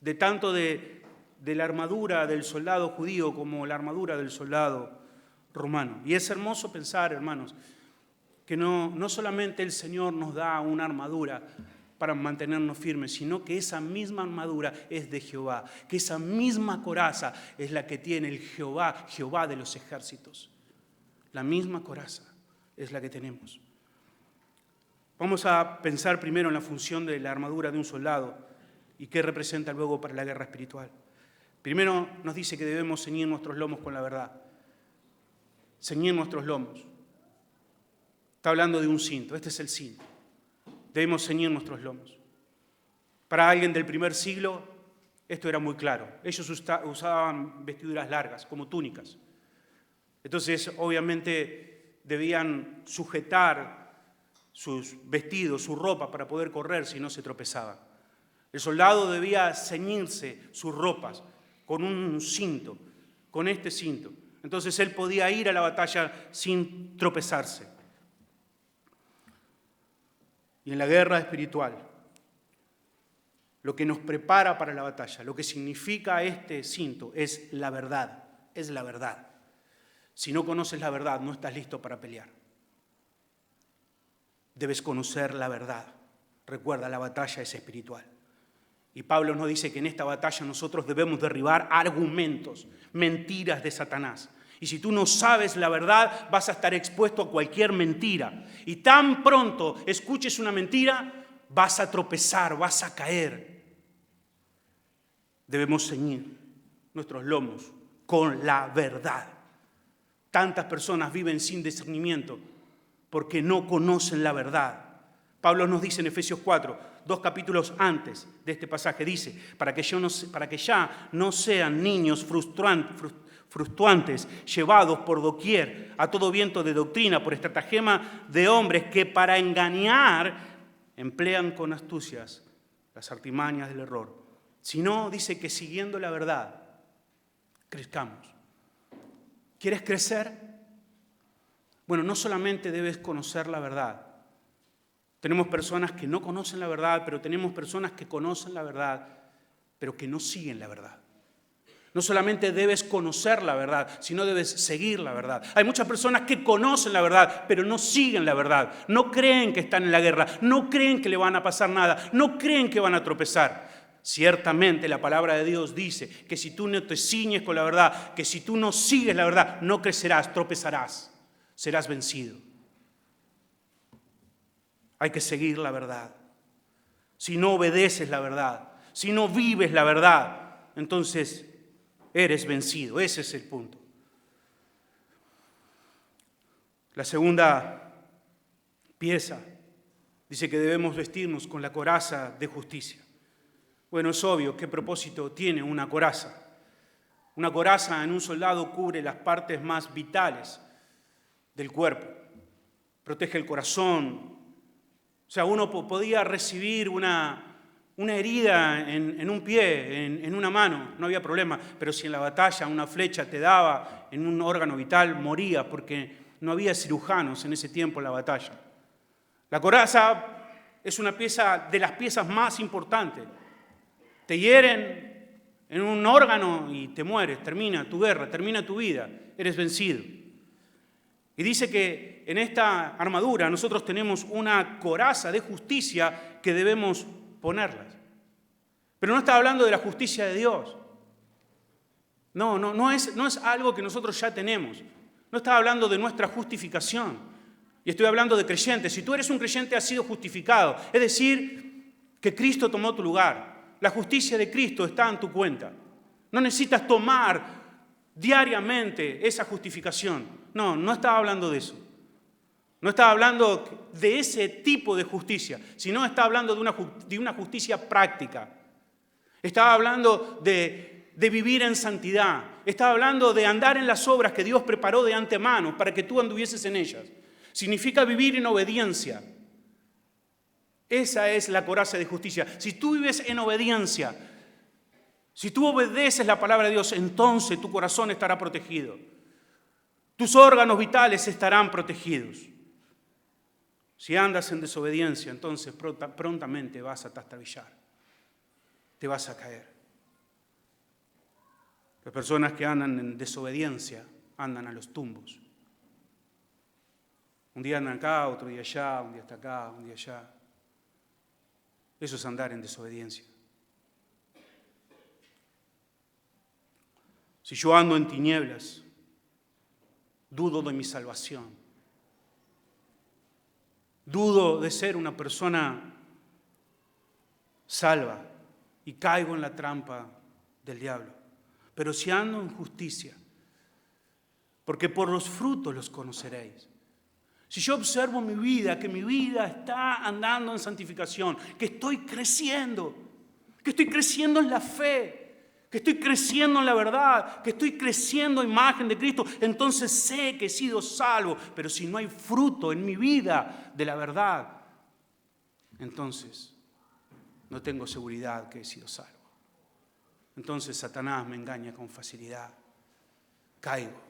de tanto de la armadura del soldado judío como la armadura del soldado romano. Y es hermoso pensar, hermanos, que no solamente el Señor nos da una armadura para mantenernos firmes, sino que esa misma armadura es de Jehová, que esa misma coraza es la que tiene el Jehová de los ejércitos. La misma coraza es la que tenemos. Vamos a pensar primero en la función de la armadura de un soldado y qué representa luego para la guerra espiritual. Primero nos dice que debemos ceñir nuestros lomos con la verdad. Ceñir nuestros lomos. Está hablando de un cinto, este es el cinto. Debemos ceñir nuestros lomos. Para alguien del primer siglo, esto era muy claro. Ellos usaban vestiduras largas, como túnicas. Entonces, obviamente, debían sujetar sus vestidos, su ropa, para poder correr si no se tropezaban. El soldado debía ceñirse sus ropas con un cinto, con este cinto, Entonces él podía ir a la batalla sin tropezarse. Y en la guerra espiritual, lo que nos prepara para la batalla, lo que significa este cinto, es la verdad. Es la verdad. Si no conoces la verdad, no estás listo para pelear. Debes conocer la verdad. Recuerda, la batalla es espiritual. Y Pablo nos dice que en esta batalla nosotros debemos derribar argumentos, mentiras de Satanás. Y si tú no sabes la verdad, vas a estar expuesto a cualquier mentira. Y tan pronto escuches una mentira, vas a tropezar, vas a caer. Debemos ceñir nuestros lomos con la verdad. Tantas personas viven sin discernimiento porque no conocen la verdad. Pablo nos dice en Efesios 4, 2 capítulos antes de este pasaje, dice, para que ya no sean niños frustrantes, llevados por doquier a todo viento de doctrina, por estratagema de hombres que para engañar emplean con astucias las artimañas del error. Sino, dice que siguiendo la verdad, crezcamos. ¿Quieres crecer? Bueno, no solamente debes conocer la verdad. Tenemos personas que no conocen la verdad, pero tenemos personas que conocen la verdad, pero que no siguen la verdad. No solamente debes conocer la verdad, sino debes seguir la verdad. Hay muchas personas que conocen la verdad, pero no siguen la verdad. No creen que están en la guerra, no creen que le van a pasar nada, no creen que van a tropezar. Ciertamente la palabra de Dios dice que si tú no te ciñes con la verdad, que si tú no sigues la verdad, no crecerás, tropezarás, serás vencido. Hay que seguir la verdad. Si no obedeces la verdad, si no vives la verdad, entonces eres vencido. Ese es el punto. La segunda pieza dice que debemos vestirnos con la coraza de justicia. Bueno, es obvio qué propósito tiene una coraza. Una coraza en un soldado cubre las partes más vitales del cuerpo. Protege el corazón. O sea, uno podía recibir una herida en un pie, en una mano, no había problema. Pero si en la batalla una flecha te daba en un órgano vital, moría porque no había cirujanos en ese tiempo en la batalla. La coraza es una pieza de las piezas más importantes. Te hieren en un órgano y te mueres, termina tu guerra, termina tu vida, eres vencido. Y dice que en esta armadura nosotros tenemos una coraza de justicia que debemos ponerlas. Pero no está hablando de la justicia de Dios. No es algo que nosotros ya tenemos. No está hablando de nuestra justificación. Y estoy hablando de creyentes. Si tú eres un creyente, has sido justificado. Es decir, que Cristo tomó tu lugar. La justicia de Cristo está en tu cuenta. No necesitas tomar diariamente esa justificación. No estaba hablando de eso. No estaba hablando de ese tipo de justicia, sino estaba hablando de una justicia práctica. Estaba hablando de vivir en santidad. Estaba hablando de andar en las obras que Dios preparó de antemano para que tú anduvieses en ellas. Significa vivir en obediencia. Esa es la coraza de justicia. Si tú vives en obediencia, si tú obedeces la palabra de Dios, entonces tu corazón estará protegido. Tus órganos vitales estarán protegidos. Si andas en desobediencia, entonces prontamente vas a trastabillar. Te vas a caer. Las personas que andan en desobediencia andan a los tumbos. Un día andan acá, otro día allá, un día está acá, un día allá. Eso es andar en desobediencia. Si yo ando en tinieblas, dudo de mi salvación. Dudo de ser una persona salva y caigo en la trampa del diablo. Pero si ando en justicia, porque por los frutos los conoceréis. Si yo observo mi vida, que mi vida está andando en santificación, que estoy creciendo en la fe, que estoy creciendo en la verdad, que estoy creciendo en imagen de Cristo, entonces sé que he sido salvo. Pero si no hay fruto en mi vida de la verdad, entonces no tengo seguridad que he sido salvo. Entonces Satanás me engaña con facilidad. Caigo.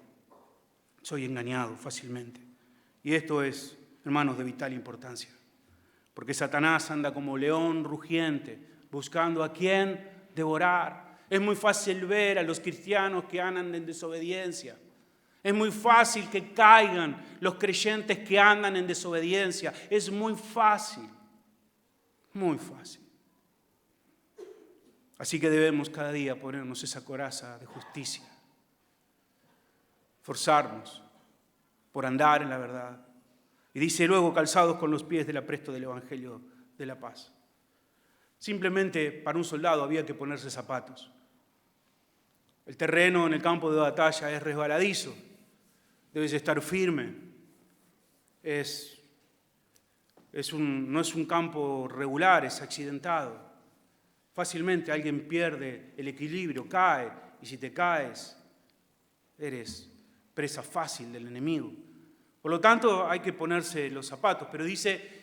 soy engañado fácilmente. Y esto es, hermanos, de vital importancia. Porque Satanás anda como león rugiente, buscando a quién devorar. Es muy fácil ver a los cristianos que andan en desobediencia. Es muy fácil que caigan los creyentes que andan en desobediencia. Es muy fácil. Muy fácil. Así que debemos cada día ponernos esa coraza de justicia. Forzarnos por andar en la verdad. Y dice luego, calzados con los pies del apresto del Evangelio de la paz. Simplemente para un soldado había que ponerse zapatos. El terreno en el campo de batalla es resbaladizo. Debes estar firme. No es un campo regular, es accidentado. Fácilmente alguien pierde el equilibrio, cae, y si te caes, eres presa fácil del enemigo. Por lo tanto, hay que ponerse los zapatos, pero dice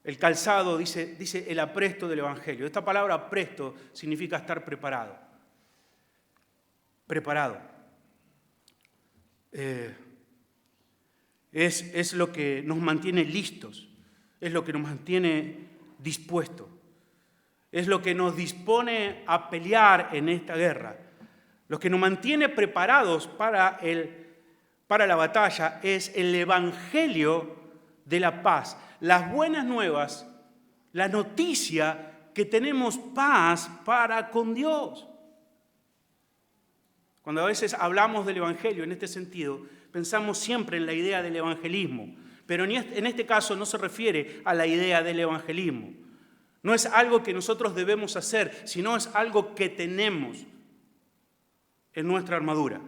el calzado, dice el apresto del Evangelio. Esta palabra apresto significa estar preparado. Preparado. Es lo que nos mantiene listos, es lo que nos mantiene dispuestos, es lo que nos dispone a pelear en esta guerra. Lo que nos mantiene preparados para la batalla es el Evangelio de la paz. Las buenas nuevas, la noticia que tenemos paz para con Dios. Cuando a veces hablamos del Evangelio en este sentido, pensamos siempre en la idea del evangelismo, pero en este caso no se refiere a la idea del evangelismo. No es algo que nosotros debemos hacer, sino es algo que tenemos en nuestra armadura.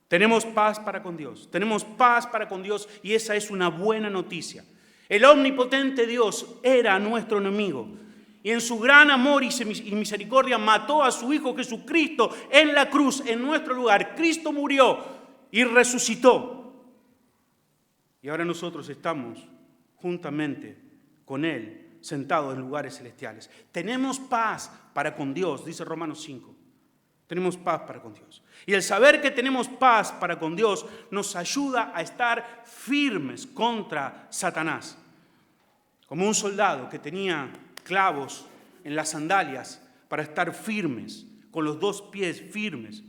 Tenemos paz para con Dios, tenemos paz para con Dios y esa es una buena noticia. El omnipotente Dios era nuestro enemigo y en su gran amor y misericordia mató a su Hijo Jesucristo en la cruz, en nuestro lugar. Cristo murió y resucitó. Y ahora nosotros estamos juntamente con Él, sentados en lugares celestiales. Tenemos paz para con Dios, dice Romanos 5. Tenemos paz para con Dios. Y el saber que tenemos paz para con Dios nos ayuda a estar firmes contra Satanás. Como un soldado que tenía clavos en las sandalias para estar firmes, con los dos pies firmes.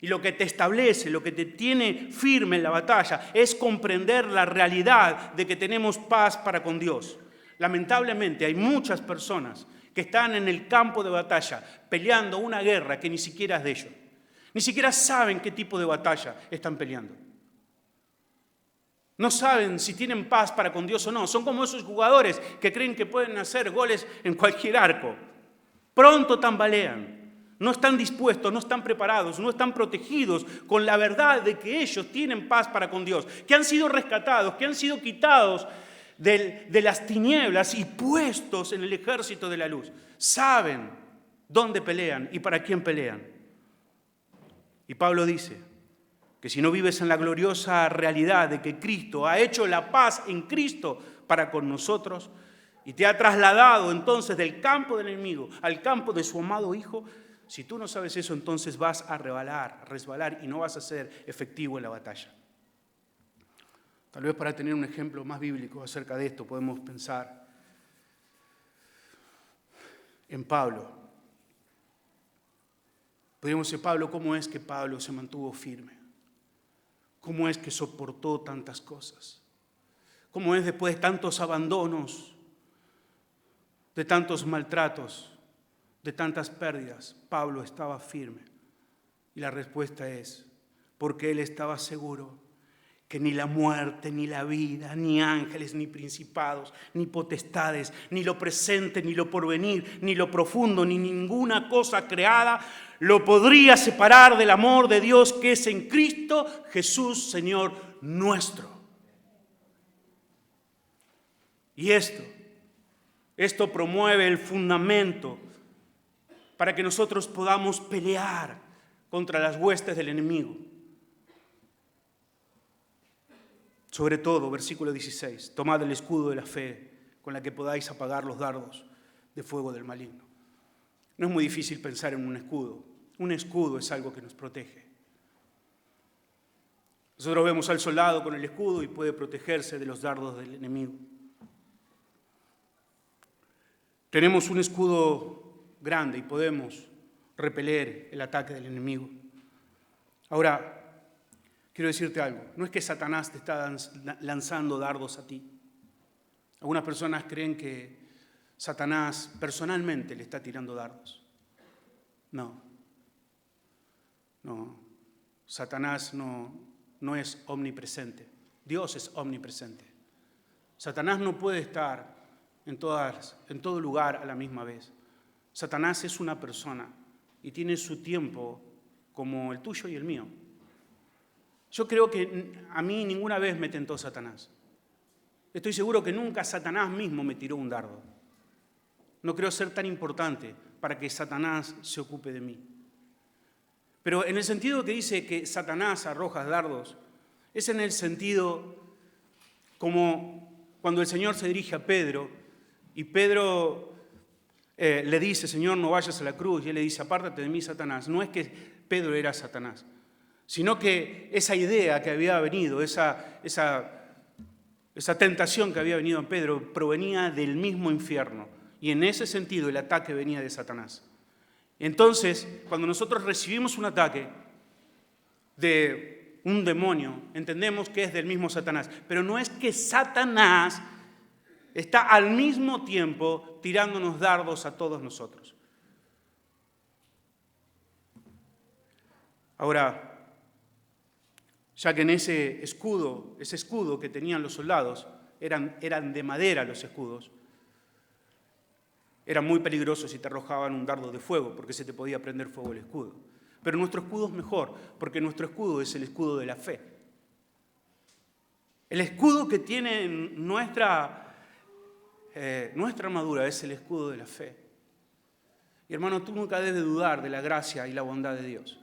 Y lo que te establece, lo que te tiene firme en la batalla es comprender la realidad de que tenemos paz para con Dios. Lamentablemente hay muchas personas que están en el campo de batalla peleando una guerra que ni siquiera es de ellos. Ni siquiera saben qué tipo de batalla están peleando. No saben si tienen paz para con Dios o no. Son como esos jugadores que creen que pueden hacer goles en cualquier arco. Pronto tambalean. No están dispuestos, no están preparados, no están protegidos con la verdad de que ellos tienen paz para con Dios, que han sido rescatados, que han sido quitados de las tinieblas y puestos en el ejército de la luz. Saben dónde pelean y para quién pelean. Y Pablo dice que si no vives en la gloriosa realidad de que Cristo ha hecho la paz en Cristo para con nosotros y te ha trasladado entonces del campo del enemigo al campo de su amado Hijo, si tú no sabes eso, entonces vas a resbalar y no vas a ser efectivo en la batalla. Tal vez para tener un ejemplo más bíblico acerca de esto podemos pensar en Pablo. Podríamos decir, Pablo, ¿cómo es que Pablo se mantuvo firme? ¿Cómo es que soportó tantas cosas? ¿Cómo es después de tantos abandonos, de tantos maltratos, de tantas pérdidas, Pablo estaba firme? Y la respuesta es, porque él estaba seguro que ni la muerte, ni la vida, ni ángeles, ni principados, ni potestades, ni lo presente, ni lo porvenir, ni lo profundo, ni ninguna cosa creada lo podría separar del amor de Dios que es en Cristo Jesús, Señor nuestro. Y esto promueve el fundamento para que nosotros podamos pelear contra las huestes del enemigo. Sobre todo, versículo 16, tomad el escudo de la fe con la que podáis apagar los dardos de fuego del maligno. No es muy difícil pensar en un escudo. Un escudo es algo que nos protege. Nosotros vemos al soldado con el escudo y puede protegerse de los dardos del enemigo. Tenemos un escudo grande y podemos repeler el ataque del enemigo. Ahora, quiero decirte algo. No es que Satanás te está lanzando dardos a ti. Algunas personas creen que Satanás personalmente le está tirando dardos. No. Satanás no es omnipresente. Dios es omnipresente. Satanás no puede estar en todo lugar a la misma vez. Satanás es una persona y tiene su tiempo como el tuyo y el mío. Yo creo que a mí ninguna vez me tentó Satanás. Estoy seguro que nunca Satanás mismo me tiró un dardo. No creo ser tan importante para que Satanás se ocupe de mí. Pero en el sentido que dice que Satanás arroja dardos, es en el sentido como cuando el Señor se dirige a Pedro y Pedro le dice, Señor, no vayas a la cruz, y él le dice, apártate de mí, Satanás. No es que Pedro era Satanás, sino que esa idea que había venido, esa tentación que había venido en Pedro provenía del mismo infierno. Y en ese sentido el ataque venía de Satanás. Entonces, cuando nosotros recibimos un ataque de un demonio, entendemos que es del mismo Satanás. Pero no es que Satanás está al mismo tiempo tirándonos dardos a todos nosotros. Ahora, ya que en ese escudo que tenían los soldados, eran de madera los escudos, eran muy peligrosos si te arrojaban un dardo de fuego, porque se te podía prender fuego el escudo. Pero nuestro escudo es mejor, porque nuestro escudo es el escudo de la fe. El escudo que tiene nuestra armadura es el escudo de la fe. Y hermano, tú nunca debes dudar de la gracia y la bondad de Dios.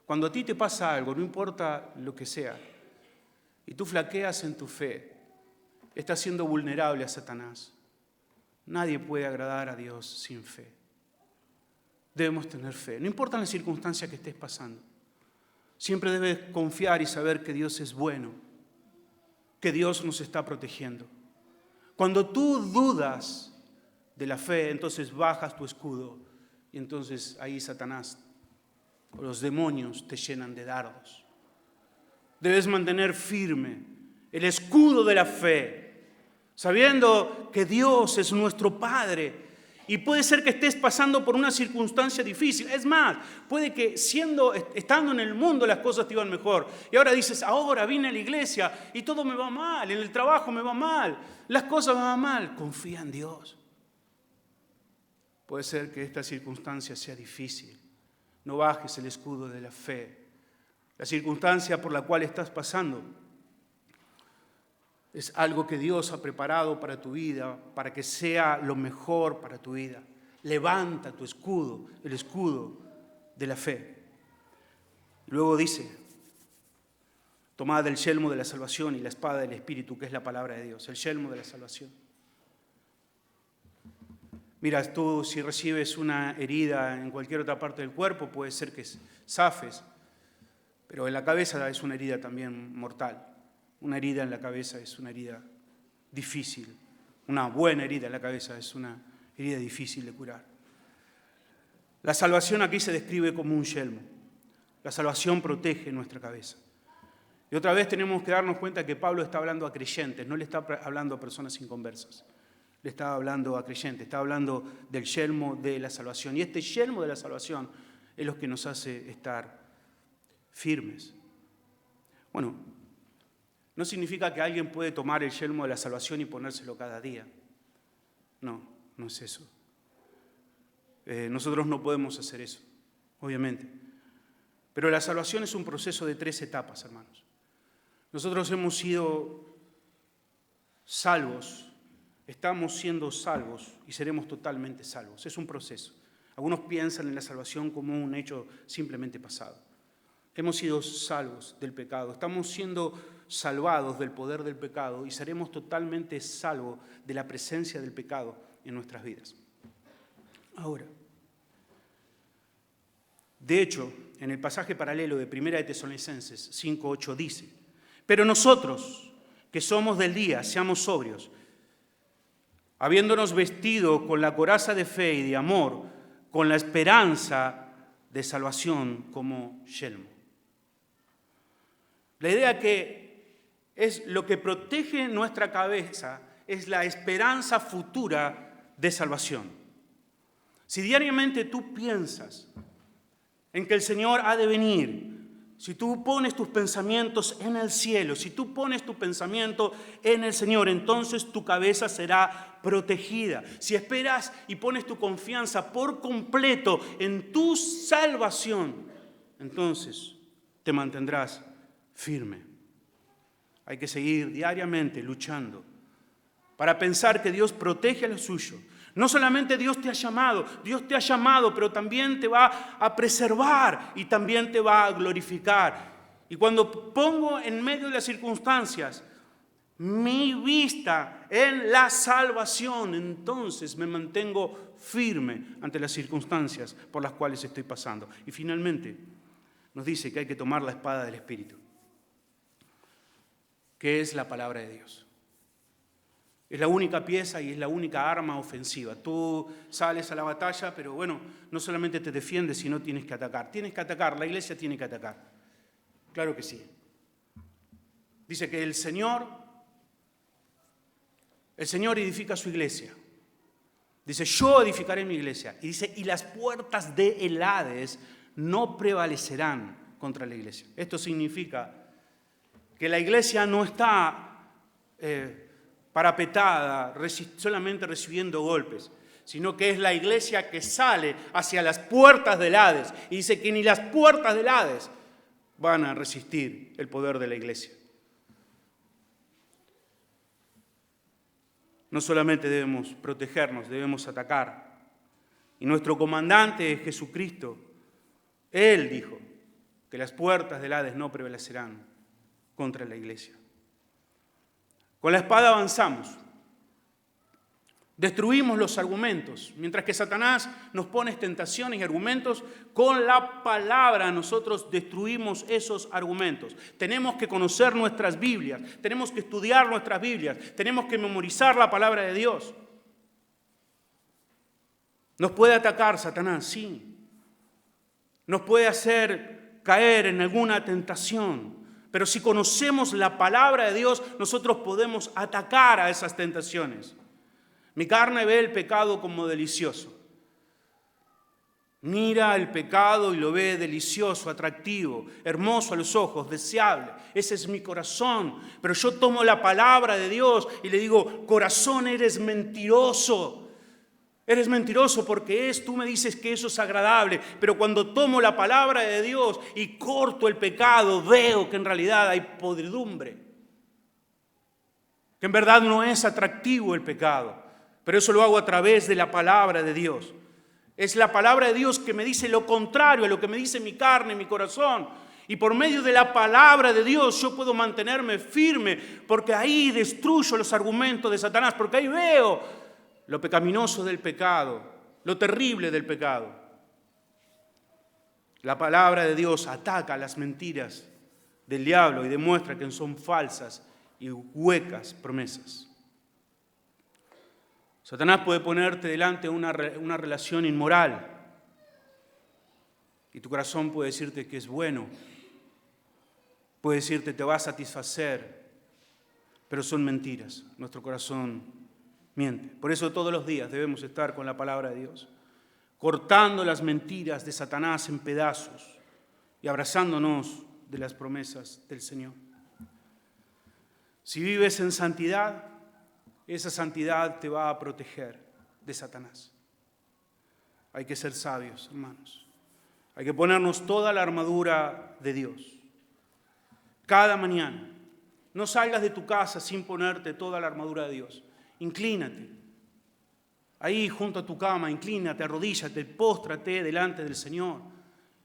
Cuando a ti te pasa algo, no importa lo que sea, y tú flaqueas en tu fe, estás siendo vulnerable a Satanás. Nadie puede agradar a Dios sin fe. Debemos tener fe. No importa la circunstancia que estés pasando. Siempre debes confiar y saber que Dios es bueno, que Dios nos está protegiendo. Cuando tú dudas de la fe, entonces bajas tu escudo y entonces ahí Satanás o los demonios te llenan de dardos. Debes mantener firme el escudo de la fe, sabiendo que Dios es nuestro Padre. Y puede ser que estés pasando por una circunstancia difícil. Es más, puede que estando en el mundo las cosas te iban mejor. Y ahora dices, ahora vine a la iglesia y todo me va mal, en el trabajo me va mal, las cosas me van mal. Confía en Dios. Puede ser que esta circunstancia sea difícil. No bajes el escudo de la fe. La circunstancia por la cual estás pasando es algo que Dios ha preparado para tu vida, para que sea lo mejor para tu vida. Levanta tu escudo, el escudo de la fe. Luego dice, tomad el yelmo de la salvación y la espada del Espíritu, que es la palabra de Dios, el yelmo de la salvación. Mira, tú si recibes una herida en cualquier otra parte del cuerpo, puede ser que zafes, pero en la cabeza es una herida también mortal. Una herida en la cabeza es una herida difícil. Una buena herida en la cabeza es una herida difícil de curar. La salvación aquí se describe como un yelmo. La salvación protege nuestra cabeza. Y otra vez tenemos que darnos cuenta que Pablo está hablando a creyentes, no le está hablando a personas inconversas. Le está hablando a creyentes, está hablando del yelmo de la salvación. Y este yelmo de la salvación es lo que nos hace estar firmes. Bueno, no significa que alguien puede tomar el yelmo de la salvación y ponérselo cada día. No es eso. Nosotros no podemos hacer eso, obviamente. Pero la salvación es un proceso de 3 etapas, hermanos. Nosotros hemos sido salvos, estamos siendo salvos y seremos totalmente salvos. Es un proceso. Algunos piensan en la salvación como un hecho simplemente pasado. Hemos sido salvos del pecado, estamos siendo salvados del poder del pecado y seremos totalmente salvos de la presencia del pecado en nuestras vidas. Ahora, de hecho, en el pasaje paralelo de 1 de Tesalonicenses 5:8 dice, Pero nosotros, que somos del día, seamos sobrios, habiéndonos vestido con la coraza de fe y de amor, con la esperanza de salvación como yelmo. La idea que es lo que protege nuestra cabeza es la esperanza futura de salvación. Si diariamente tú piensas en que el Señor ha de venir, si tú pones tus pensamientos en el cielo, si tú pones tu pensamiento en el Señor, entonces tu cabeza será protegida. Si esperas y pones tu confianza por completo en tu salvación, entonces te mantendrás firme. Hay que seguir diariamente luchando para pensar que Dios protege a lo suyo. No solamente Dios te ha llamado, pero también te va a preservar y también te va a glorificar. Y cuando pongo en medio de las circunstancias mi vista en la salvación, entonces me mantengo firme ante las circunstancias por las cuales estoy pasando. Y finalmente nos dice que hay que tomar la espada del Espíritu, que es la palabra de Dios. Es la única pieza y es la única arma ofensiva. Tú sales a la batalla, pero bueno, no solamente te defiendes, sino tienes que atacar. Tienes que atacar, la iglesia tiene que atacar. Claro que sí. Dice que el Señor edifica su iglesia. Dice, yo edificaré mi iglesia. Y dice, y las puertas del Hades no prevalecerán contra la iglesia. Esto significa que la iglesia no está parapetada, solamente recibiendo golpes, sino que es la iglesia que sale hacia las puertas del Hades. Y dice que ni las puertas del Hades van a resistir el poder de la iglesia. No solamente debemos protegernos, debemos atacar. Y nuestro comandante es Jesucristo. Él dijo que las puertas del Hades no prevalecerán contra la iglesia. Con la espada avanzamos, destruimos los argumentos. Mientras que Satanás nos pone tentaciones y argumentos, con la palabra nosotros destruimos esos argumentos. Tenemos que conocer nuestras Biblias, tenemos que estudiar nuestras Biblias, tenemos que memorizar la palabra de Dios. ¿Nos puede atacar Satanás? Sí. Nos puede hacer caer en alguna tentación. Pero si conocemos la palabra de Dios, nosotros podemos atacar a esas tentaciones. Mi carne ve el pecado como delicioso. Mira el pecado y lo ve delicioso, atractivo, hermoso a los ojos, deseable. Ese es mi corazón. Pero yo tomo la palabra de Dios y le digo, corazón, eres mentiroso. Eres mentiroso porque tú me dices que eso es agradable, pero cuando tomo la palabra de Dios y corto el pecado, veo que en realidad hay podredumbre, que en verdad no es atractivo el pecado, pero eso lo hago a través de la palabra de Dios. Es la palabra de Dios que me dice lo contrario a lo que me dice mi carne, mi corazón. Y por medio de la palabra de Dios yo puedo mantenerme firme, porque ahí destruyo los argumentos de Satanás, porque ahí veo lo pecaminoso del pecado, lo terrible del pecado. La palabra de Dios ataca las mentiras del diablo y demuestra que son falsas y huecas promesas. Satanás puede ponerte delante una relación inmoral y tu corazón puede decirte que es bueno, puede decirte te va a satisfacer, pero son mentiras. Nuestro corazón miente. Por eso todos los días debemos estar con la palabra de Dios, cortando las mentiras de Satanás en pedazos y abrazándonos de las promesas del Señor. Si vives en santidad, esa santidad te va a proteger de Satanás. Hay que ser sabios, hermanos. Hay que ponernos toda la armadura de Dios. Cada mañana. No salgas de tu casa sin ponerte toda la armadura de Dios. Inclínate. Ahí junto a tu cama, inclínate, arrodíllate, póstrate delante del Señor.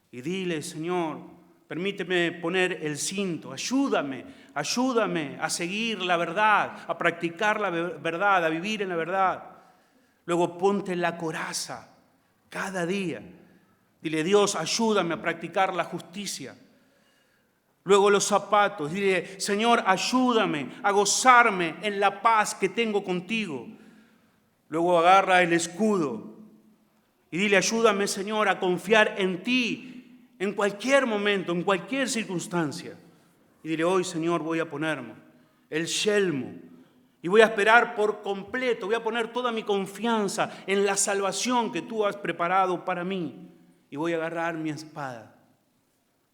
Y dile, Señor, permíteme poner el cinto, ayúdame a seguir la verdad, a practicar la verdad, a vivir en la verdad. Luego ponte la coraza cada día. Dile, Dios, ayúdame a practicar la justicia. Luego los zapatos. Dile, Señor, ayúdame a gozarme en la paz que tengo contigo. Luego agarra el escudo y dile, ayúdame, Señor, a confiar en ti en cualquier momento, en cualquier circunstancia. Y dile, hoy, Señor, voy a ponerme el yelmo y voy a esperar por completo, voy a poner toda mi confianza en la salvación que tú has preparado para mí. Y voy a agarrar mi espada,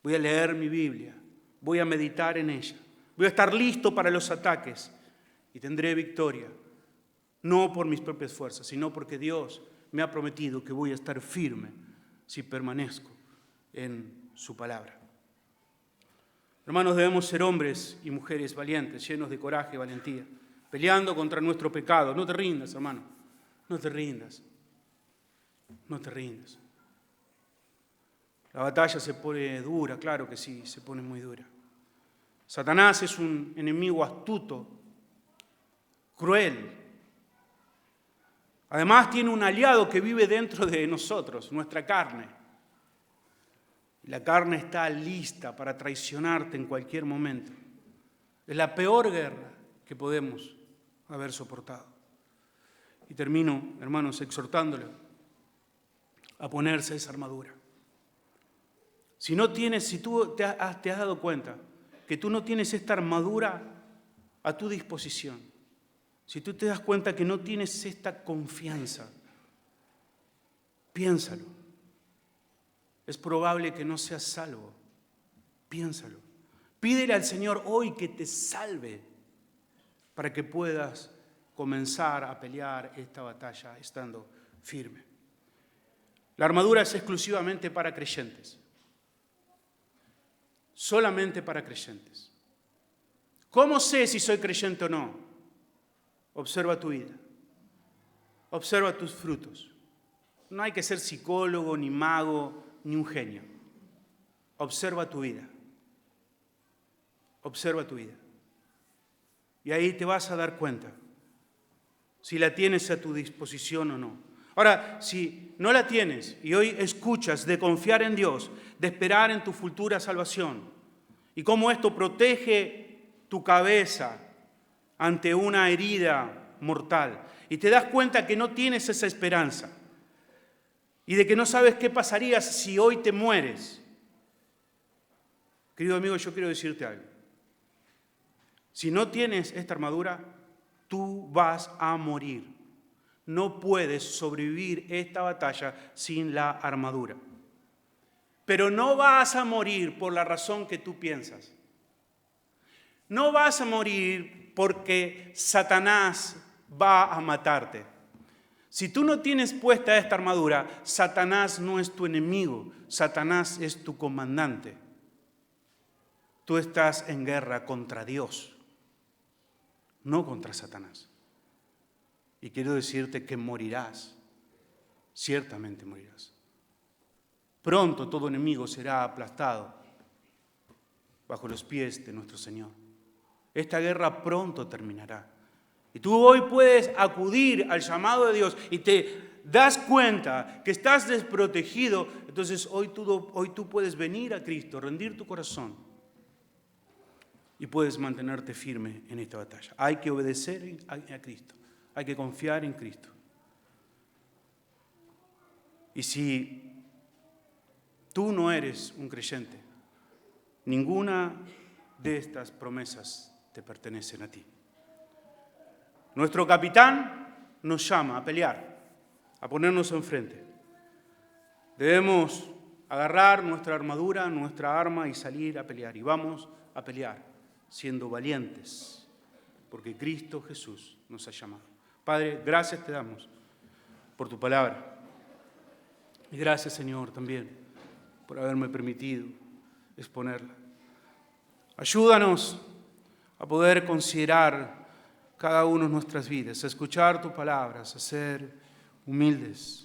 voy a leer mi Biblia, voy a meditar en ella, voy a estar listo para los ataques y tendré victoria, no por mis propias fuerzas, sino porque Dios me ha prometido que voy a estar firme si permanezco en su palabra. Hermanos, debemos ser hombres y mujeres valientes, llenos de coraje y valentía, peleando contra nuestro pecado. No te rindas, hermano, no te rindas, no te rindas. La batalla se pone dura, claro que sí, se pone muy dura. Satanás es un enemigo astuto, cruel. Además tiene un aliado que vive dentro de nosotros, nuestra carne. La carne está lista para traicionarte en cualquier momento. Es la peor guerra que podemos haber soportado. Y termino, hermanos, exhortándole a ponerse esa armadura. Si tú te has dado cuenta que tú no tienes esta armadura a tu disposición, si tú te das cuenta que no tienes esta confianza, piénsalo. Es probable que no seas salvo. Piénsalo. Pídele al Señor hoy que te salve para que puedas comenzar a pelear esta batalla estando firme. La armadura es exclusivamente para creyentes. Solamente para creyentes. ¿Cómo sé si soy creyente o no? Observa tu vida. Observa tus frutos. No hay que ser psicólogo, ni mago, ni un genio. Observa tu vida. Observa tu vida. Y ahí te vas a dar cuenta si la tienes a tu disposición o no. Ahora, si no la tienes y hoy escuchas de confiar en Dios, de esperar en tu futura salvación y cómo esto protege tu cabeza ante una herida mortal y te das cuenta que no tienes esa esperanza, y de que no sabes qué pasaría si hoy te mueres. Querido amigo, yo quiero decirte algo. Si no tienes esta armadura, tú vas a morir. No puedes sobrevivir esta batalla sin la armadura. Pero no vas a morir por la razón que tú piensas. No vas a morir porque Satanás va a matarte. Si tú no tienes puesta esta armadura, Satanás no es tu enemigo, Satanás es tu comandante. Tú estás en guerra contra Dios, no contra Satanás. Y quiero decirte que morirás, ciertamente morirás. Pronto todo enemigo será aplastado bajo los pies de nuestro Señor. Esta guerra pronto terminará. Y tú hoy puedes acudir al llamado de Dios y te das cuenta que estás desprotegido. Entonces hoy tú puedes venir a Cristo, rendir tu corazón y puedes mantenerte firme en esta batalla. Hay que obedecer a Cristo, hay que confiar en Cristo. Y si tú no eres un creyente, ninguna de estas promesas te pertenecen a ti. Nuestro capitán nos llama a pelear, a ponernos enfrente. Debemos agarrar nuestra armadura, nuestra arma y salir a pelear. Y vamos a pelear siendo valientes, porque Cristo Jesús nos ha llamado. Padre, gracias te damos por tu palabra. Y gracias, Señor, también por haberme permitido exponerla. Ayúdanos a poder considerar cada uno de nuestras vidas, a escuchar tus palabras, a ser humildes,